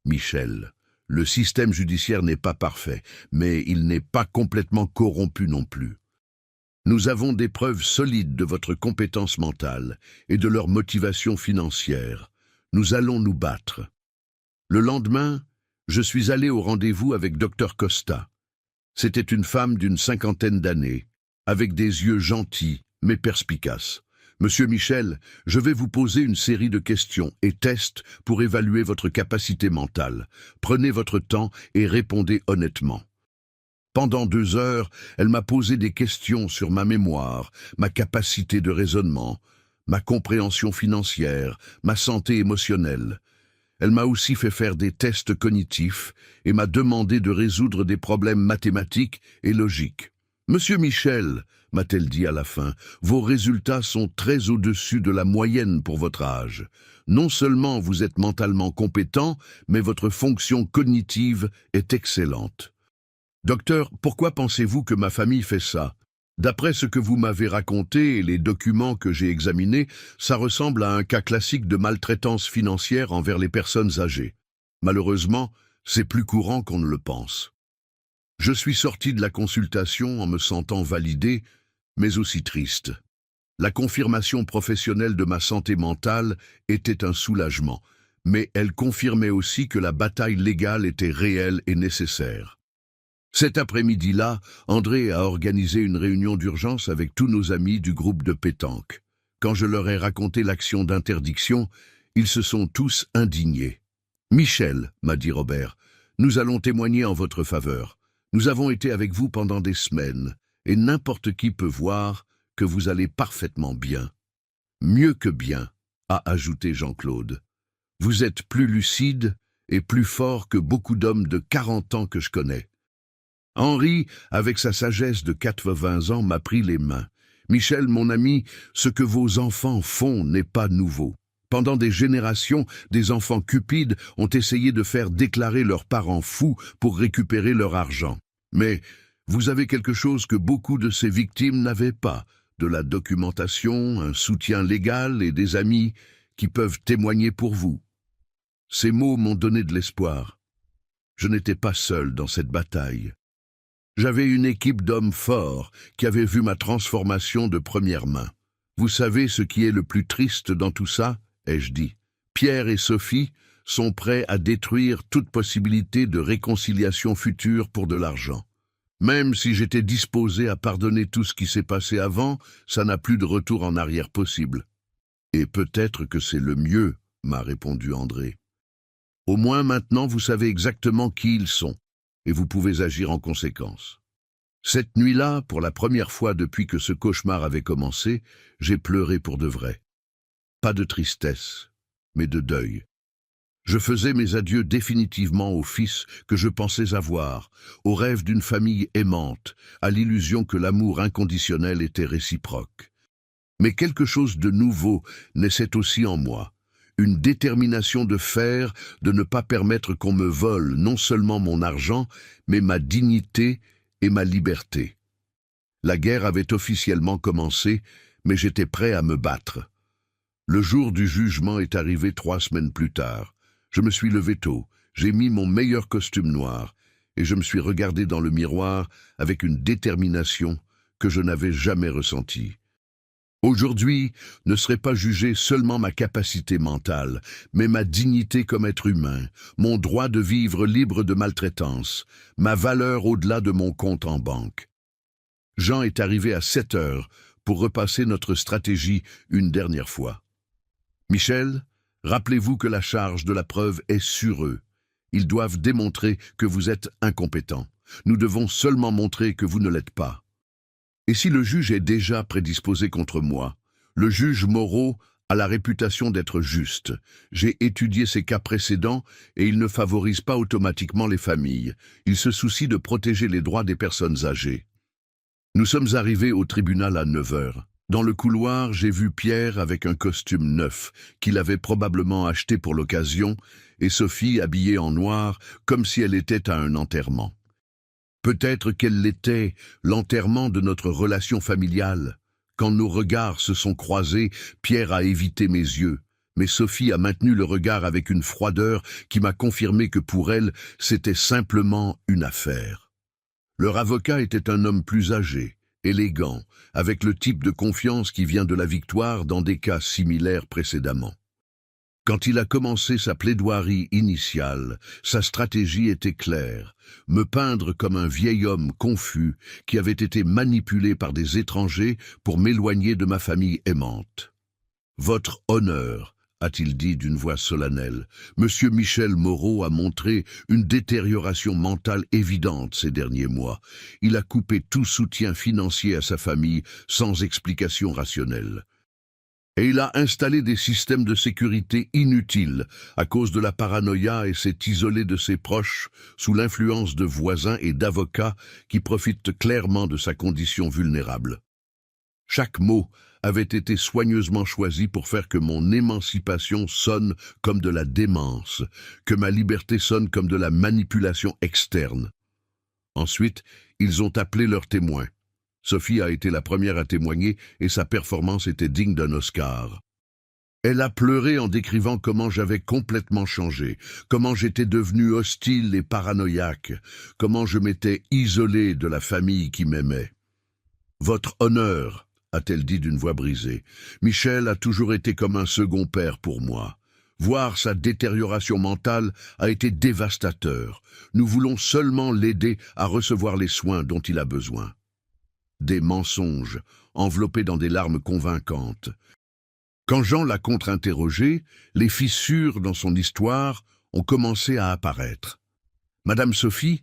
Speaker 1: Michel, le système judiciaire n'est pas parfait, mais il n'est pas complètement corrompu non plus. Nous avons des preuves solides de votre compétence mentale et de leur motivation financière. Nous allons nous battre. » Le lendemain, je suis allé au rendez-vous avec Dr Costa. C'était une femme d'une 50aine d'années, avec des yeux gentils, mais perspicaces. « Monsieur Michel, je vais vous poser une série de questions et tests pour évaluer votre capacité mentale. Prenez votre temps et répondez honnêtement. » Pendant 2 heures, elle m'a posé des questions sur ma mémoire, ma capacité de raisonnement, ma compréhension financière, ma santé émotionnelle. Elle m'a aussi fait faire des tests cognitifs et m'a demandé de résoudre des problèmes mathématiques et logiques. « Monsieur Michel, m'a-t-elle dit à la fin, vos résultats sont très au-dessus de la moyenne pour votre âge. Non seulement vous êtes mentalement compétent, mais votre fonction cognitive est excellente. Docteur, pourquoi pensez-vous que ma famille fait ça? D'après ce que vous m'avez raconté et les documents que j'ai examinés, ça ressemble à un cas classique de maltraitance financière envers les personnes âgées. Malheureusement, c'est plus courant qu'on ne le pense. » Je suis sorti de la consultation en me sentant validé, mais aussi triste. La confirmation professionnelle de ma santé mentale était un soulagement, mais elle confirmait aussi que la bataille légale était réelle et nécessaire. Cet après-midi-là, André a organisé une réunion d'urgence avec tous nos amis du groupe de pétanque. Quand je leur ai raconté l'action d'interdiction, ils se sont tous indignés. « Michel, m'a dit Robert, nous allons témoigner en votre faveur. Nous avons été avec vous pendant des semaines, et n'importe qui peut voir que vous allez parfaitement bien. Mieux que bien, a ajouté Jean-Claude. Vous êtes plus lucide et plus fort que beaucoup d'hommes de 40 ans que je connais. Henri, avec sa sagesse de 80 ans, m'a pris les mains. Michel, mon ami, ce que vos enfants font n'est pas nouveau. Pendant des générations, des enfants cupides ont essayé de faire déclarer leurs parents fous pour récupérer leur argent. Mais vous avez quelque chose que beaucoup de ces victimes n'avaient pas, de la documentation, un soutien légal et des amis qui peuvent témoigner pour vous. Ces mots m'ont donné de l'espoir. Je n'étais pas seul dans cette bataille. J'avais une équipe d'hommes forts qui avaient vu ma transformation de première main. Vous savez ce qui est le plus triste dans tout ça, ai-je dit. Pierre et Sophie sont prêts à détruire toute possibilité de réconciliation future pour de l'argent. Même si j'étais disposé à pardonner tout ce qui s'est passé avant, ça n'a plus de retour en arrière possible. Et peut-être que c'est le mieux, m'a répondu André. Au moins maintenant vous savez exactement qui ils sont, et vous pouvez agir en conséquence. Cette nuit-là, pour la première fois depuis que ce cauchemar avait commencé, j'ai pleuré pour de vrai. Pas de tristesse, mais de deuil. Je faisais mes adieux définitivement au fils que je pensais avoir, au rêve d'une famille aimante, à l'illusion que l'amour inconditionnel était réciproque. Mais quelque chose de nouveau naissait aussi en moi, une détermination de faire, de ne pas permettre qu'on me vole non seulement mon argent, mais ma dignité et ma liberté. La guerre avait officiellement commencé, mais j'étais prêt à me battre. Le jour du jugement est arrivé 3 semaines plus tard. Je me suis levé tôt, j'ai mis mon meilleur costume noir, et je me suis regardé dans le miroir avec une détermination que je n'avais jamais ressentie. Aujourd'hui ne serait pas jugée seulement ma capacité mentale, mais ma dignité comme être humain, mon droit de vivre libre de maltraitance, ma valeur au-delà de mon compte en banque. Jean est arrivé à 7 heures pour repasser notre stratégie une dernière fois. Michel, rappelez-vous que la charge de la preuve est sur eux. Ils doivent démontrer que vous êtes incompétent. Nous devons seulement montrer que vous ne l'êtes pas. Et si le juge est déjà prédisposé contre moi, le juge Moreau a la réputation d'être juste. J'ai étudié ses cas précédents et il ne favorise pas automatiquement les familles. Il se soucie de protéger les droits des personnes âgées. Nous sommes arrivés au tribunal à 9 heures. Dans le couloir, j'ai vu Pierre avec un costume neuf, qu'il avait probablement acheté pour l'occasion, et Sophie habillée en noir, comme si elle était à un enterrement. Peut-être qu'elle l'était, l'enterrement de notre relation familiale. Quand nos regards se sont croisés, Pierre a évité mes yeux, mais Sophie a maintenu le regard avec une froideur qui m'a confirmé que pour elle, c'était simplement une affaire. Leur avocat était un homme plus âgé, élégant, avec le type de confiance qui vient de la victoire dans des cas similaires précédemment. Quand il a commencé sa plaidoirie initiale, sa stratégie était claire, me peindre comme un vieil homme confus qui avait été manipulé par des étrangers pour m'éloigner de ma famille aimante. « Votre honneur », a-t-il dit d'une voix solennelle, « Monsieur Michel Moreau a montré une détérioration mentale évidente ces derniers mois. Il a coupé tout soutien financier à sa famille sans explication rationnelle. Et il a installé des systèmes de sécurité inutiles à cause de la paranoïa et s'est isolé de ses proches sous l'influence de voisins et d'avocats qui profitent clairement de sa condition vulnérable. Chaque mot avait été soigneusement choisi pour faire que mon émancipation sonne comme de la démence, que ma liberté sonne comme de la manipulation externe. Ensuite, ils ont appelé leurs témoins. Sophie a été la première à témoigner et sa performance était digne d'un Oscar. Elle a pleuré en décrivant comment j'avais complètement changé, comment j'étais devenu hostile et paranoïaque, comment je m'étais isolé de la famille qui m'aimait. « Votre honneur », a-t-elle dit d'une voix brisée. « Michel a toujours été comme un second père pour moi. Voir sa détérioration mentale a été dévastateur. Nous voulons seulement l'aider à recevoir les soins dont il a besoin. » Des mensonges, enveloppés dans des larmes convaincantes. Quand Jean l'a contre-interrogé, les fissures dans son histoire ont commencé à apparaître. « Madame Sophie,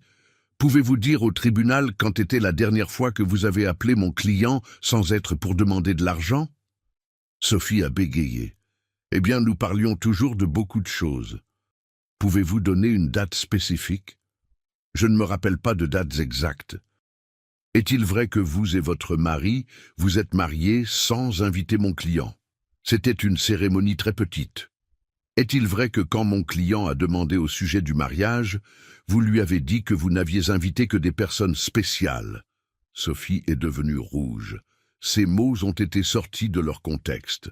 Speaker 1: pouvez-vous dire au tribunal quand était la dernière fois que vous avez appelé mon client sans être pour demander de l'argent ?» Sophie a bégayé. « Eh bien, nous parlions toujours de beaucoup de choses. Pouvez-vous donner une date spécifique ? Je ne me rappelle pas de dates exactes. Est-il vrai que vous et votre mari vous êtes mariés sans inviter mon client ? C'était une cérémonie très petite. Est-il vrai que quand mon client a demandé au sujet du mariage, vous lui avez dit que vous n'aviez invité que des personnes spéciales ?» Sophie est devenue rouge. Ces mots ont été sortis de leur contexte.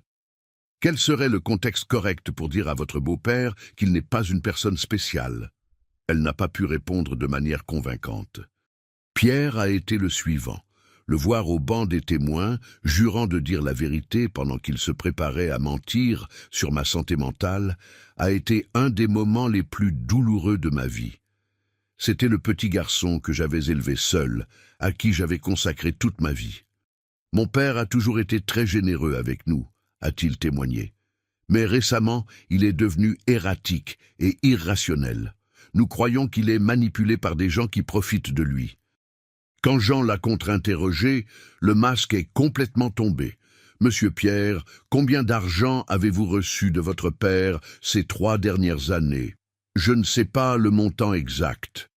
Speaker 1: Quel serait le contexte correct pour dire à votre beau-père qu'il n'est pas une personne spéciale ? Elle n'a pas pu répondre de manière convaincante. Pierre a été le suivant. Le voir au banc des témoins, jurant de dire la vérité pendant qu'il se préparait à mentir sur ma santé mentale, a été un des moments les plus douloureux de ma vie. C'était le petit garçon que j'avais élevé seul, à qui j'avais consacré toute ma vie. Mon père a toujours été très généreux avec nous, a-t-il témoigné. Mais récemment, il est devenu erratique et irrationnel. Nous croyons qu'il est manipulé par des gens qui profitent de lui. Quand Jean l'a contre-interrogé, le masque est complètement tombé. « Monsieur Pierre, combien d'argent avez-vous reçu de votre père ces 3 dernières années ? » « Je ne sais pas le montant exact.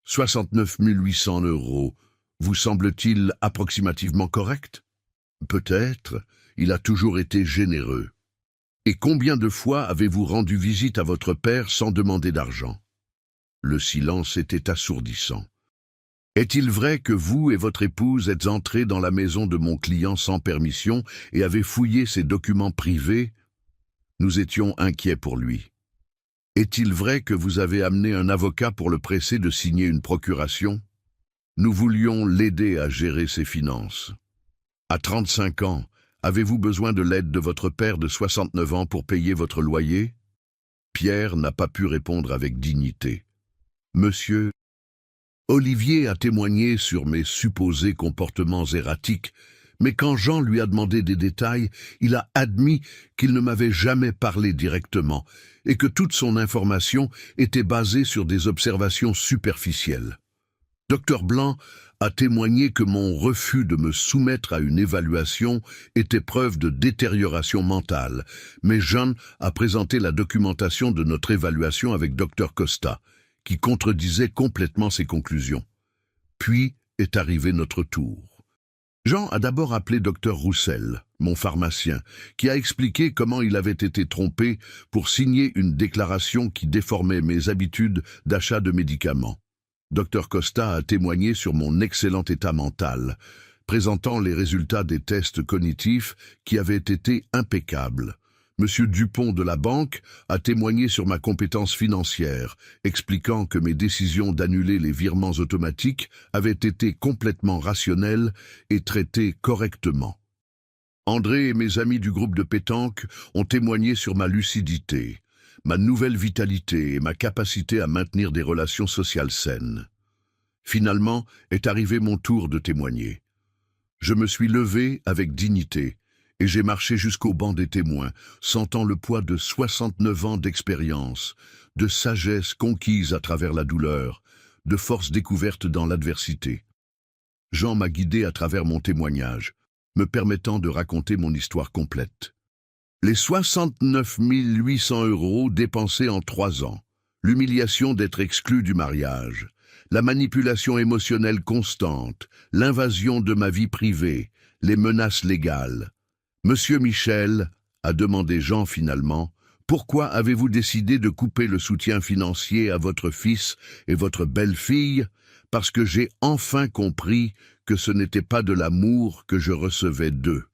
Speaker 1: 69 800 €. Vous semble-t-il approximativement correct ? » « Peut-être. Il a toujours été généreux. » « Et combien de fois avez-vous rendu visite à votre père sans demander d'argent ?» Le silence était assourdissant. « Est-il vrai que vous et votre épouse êtes entrés dans la maison de mon client sans permission et avez fouillé ses documents privés ? Nous étions inquiets pour lui. Est-il vrai que vous avez amené un avocat pour le presser de signer une procuration ? Nous voulions l'aider à gérer ses finances. À 35 ans, avez-vous besoin de l'aide de votre père de 69 ans pour payer votre loyer ? » Pierre n'a pas pu répondre avec dignité. « Monsieur, Olivier a témoigné sur mes supposés comportements erratiques, mais quand Jean lui a demandé des détails, il a admis qu'il ne m'avait jamais parlé directement et que toute son information était basée sur des observations superficielles. Dr Blanc a témoigné que mon refus de me soumettre à une évaluation était preuve de détérioration mentale, mais Jean a présenté la documentation de notre évaluation avec Dr Costa, qui contredisait complètement ses conclusions. Puis est arrivé notre tour. Jean a d'abord appelé Dr Roussel, mon pharmacien, qui a expliqué comment il avait été trompé pour signer une déclaration qui déformait mes habitudes d'achat de médicaments. Dr Costa a témoigné sur mon excellent état mental, présentant les résultats des tests cognitifs qui avaient été impeccables. Monsieur Dupont de la banque a témoigné sur ma compétence financière, expliquant que mes décisions d'annuler les virements automatiques avaient été complètement rationnelles et traitées correctement. André et mes amis du groupe de pétanque ont témoigné sur ma lucidité, ma nouvelle vitalité et ma capacité à maintenir des relations sociales saines. Finalement est arrivé mon tour de témoigner. Je me suis levé avec dignité, et j'ai marché jusqu'au banc des témoins, sentant le poids de 69 ans d'expérience, de sagesse conquise à travers la douleur, de force découverte dans l'adversité. Jean m'a guidé à travers mon témoignage, me permettant de raconter mon histoire complète. Les 69 800 € dépensés en 3 ans, l'humiliation d'être exclu du mariage, la manipulation émotionnelle constante, l'invasion de ma vie privée, les menaces légales. « Monsieur Michel, » a demandé Jean finalement, « pourquoi avez-vous décidé de couper le soutien financier à votre fils et votre belle-fille ? Parce que j'ai enfin compris que ce n'était pas de l'amour que je recevais d'eux. »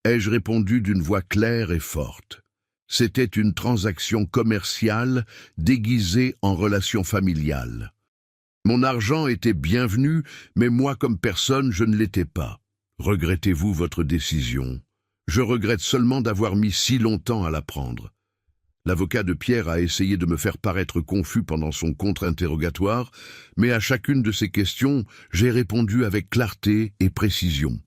Speaker 1: ai-je répondu d'une voix claire et forte. C'était une transaction commerciale déguisée en relation familiale. Mon argent était bienvenu, mais moi comme personne, je ne l'étais pas. Regrettez-vous votre décision? Je regrette seulement d'avoir mis si longtemps à la prendre. L'avocat de Pierre a essayé de me faire paraître confus pendant son contre-interrogatoire, mais à chacune de ses questions, j'ai répondu avec clarté et précision.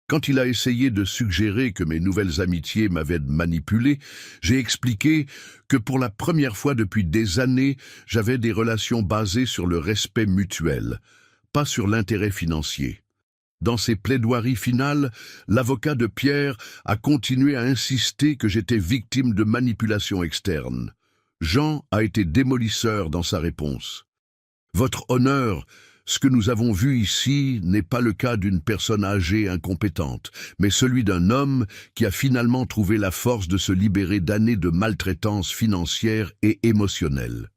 Speaker 1: Quand il a essayé de suggérer que mes nouvelles amitiés m'avaient manipulé, j'ai expliqué que pour la première fois depuis des années, j'avais des relations basées sur le respect mutuel, pas sur l'intérêt financier. Dans ses plaidoiries finales, l'avocat de Pierre a continué à insister que j'étais victime de manipulation externe. Jean a été démolisseur dans sa réponse. Votre honneur, ce que nous avons vu ici n'est pas le cas d'une personne âgée incompétente, mais celui d'un homme qui a finalement trouvé la force de se libérer d'années de maltraitance financière et émotionnelle.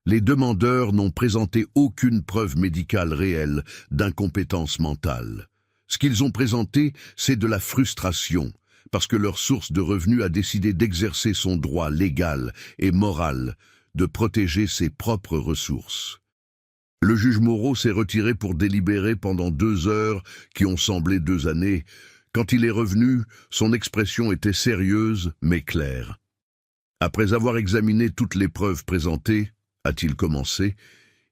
Speaker 1: Les demandeurs n'ont présenté aucune preuve médicale réelle d'incompétence mentale. Ce qu'ils ont présenté, c'est de la frustration, parce que leur source de revenus a décidé d'exercer son droit légal et moral de protéger ses propres ressources. Le juge Moreau s'est retiré pour délibérer pendant 2 heures qui ont semblé 2 années. Quand il est revenu, son expression était sérieuse mais claire. Après avoir examiné toutes les preuves présentées, a-t-il commencé,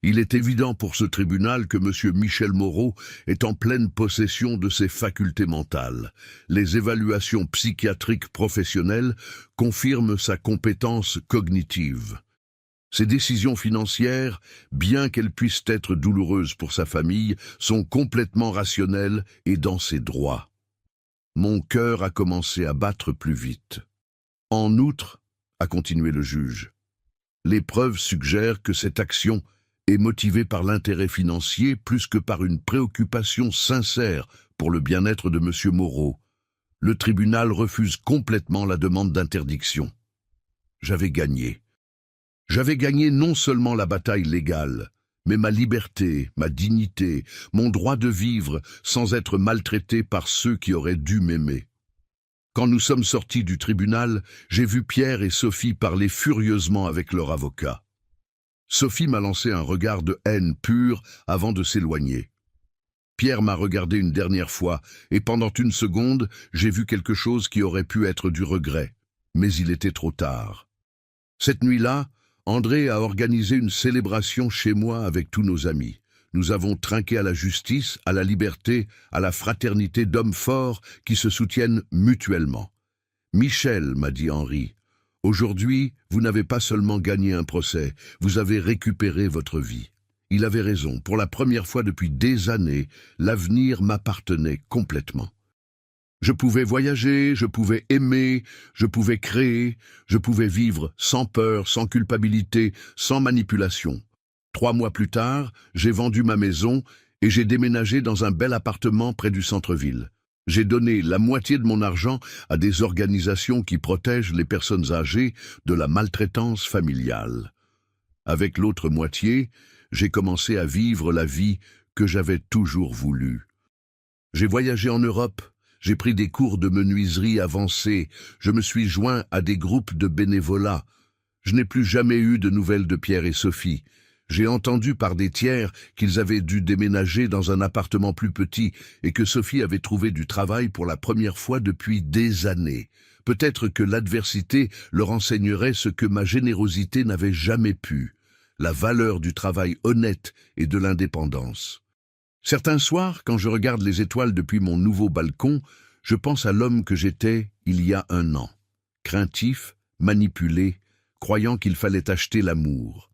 Speaker 1: il est évident pour ce tribunal que M. Michel Moreau est en pleine possession de ses facultés mentales. Les évaluations psychiatriques professionnelles confirment sa compétence cognitive. Ses décisions financières, bien qu'elles puissent être douloureuses pour sa famille, sont complètement rationnelles et dans ses droits. Mon cœur a commencé à battre plus vite. En outre, a continué le juge, les preuves suggèrent que cette action est motivée par l'intérêt financier plus que par une préoccupation sincère pour le bien-être de M. Moreau. Le tribunal refuse complètement la demande d'interdiction. J'avais gagné. J'avais gagné non seulement la bataille légale, mais ma liberté, ma dignité, mon droit de vivre sans être maltraité par ceux qui auraient dû m'aimer. Quand nous sommes sortis du tribunal, j'ai vu Pierre et Sophie parler furieusement avec leur avocat. Sophie m'a lancé un regard de haine pure avant de s'éloigner. Pierre m'a regardé une dernière fois, et pendant une seconde, j'ai vu quelque chose qui aurait pu être du regret, mais il était trop tard. Cette nuit-là, André a organisé une célébration chez moi avec tous nos amis. Nous avons trinqué à la justice, à la liberté, à la fraternité d'hommes forts qui se soutiennent mutuellement. Michel, m'a dit Henri, aujourd'hui, vous n'avez pas seulement gagné un procès, vous avez récupéré votre vie. Il avait raison, pour la première fois depuis des années, l'avenir m'appartenait complètement. Je pouvais voyager, je pouvais aimer, je pouvais créer, je pouvais vivre sans peur, sans culpabilité, sans manipulation. 3 mois plus tard, j'ai vendu ma maison et j'ai déménagé dans un bel appartement près du centre-ville. J'ai donné la moitié de mon argent à des organisations qui protègent les personnes âgées de la maltraitance familiale. Avec l'autre moitié, j'ai commencé à vivre la vie que j'avais toujours voulu. J'ai voyagé en Europe. J'ai pris des cours de menuiserie avancée, je me suis joint à des groupes de bénévolat. Je n'ai plus jamais eu de nouvelles de Pierre et Sophie. J'ai entendu par des tiers qu'ils avaient dû déménager dans un appartement plus petit et que Sophie avait trouvé du travail pour la première fois depuis des années. Peut-être que l'adversité leur enseignerait ce que ma générosité n'avait jamais pu, la valeur du travail honnête et de l'indépendance. Certains soirs, quand je regarde les étoiles depuis mon nouveau balcon, je pense à l'homme que j'étais il y a 1 an. Craintif, manipulé, croyant qu'il fallait acheter l'amour.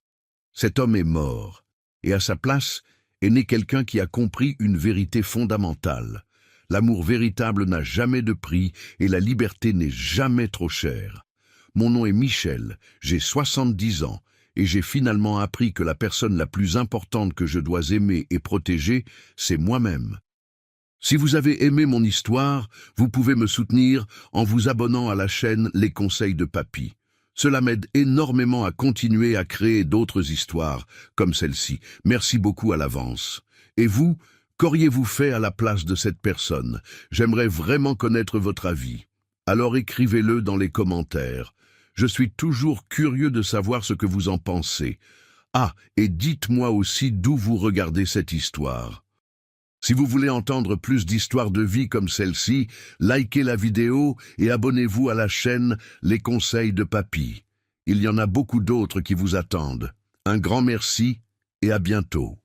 Speaker 1: Cet homme est mort, et à sa place est né quelqu'un qui a compris une vérité fondamentale. L'amour véritable n'a jamais de prix et la liberté n'est jamais trop chère. Mon nom est Michel, j'ai 70 ans. Et j'ai finalement appris que la personne la plus importante que je dois aimer et protéger, c'est moi-même. Si vous avez aimé mon histoire, vous pouvez me soutenir en vous abonnant à la chaîne Les Conseils de Papy. Cela m'aide énormément à continuer à créer d'autres histoires comme celle-ci. Merci beaucoup à l'avance. Et vous, Qu'auriez-vous fait à la place de cette personne? J'aimerais vraiment connaître votre avis. Alors écrivez-le dans les commentaires. Je suis toujours curieux de savoir ce que vous en pensez. Ah, et dites-moi aussi d'où vous regardez cette histoire. Si vous voulez entendre plus d'histoires de vie comme celle-ci, likez la vidéo et abonnez-vous à la chaîne Les Conseils de Papy. Il y en a beaucoup d'autres qui vous attendent. Un grand merci et à bientôt.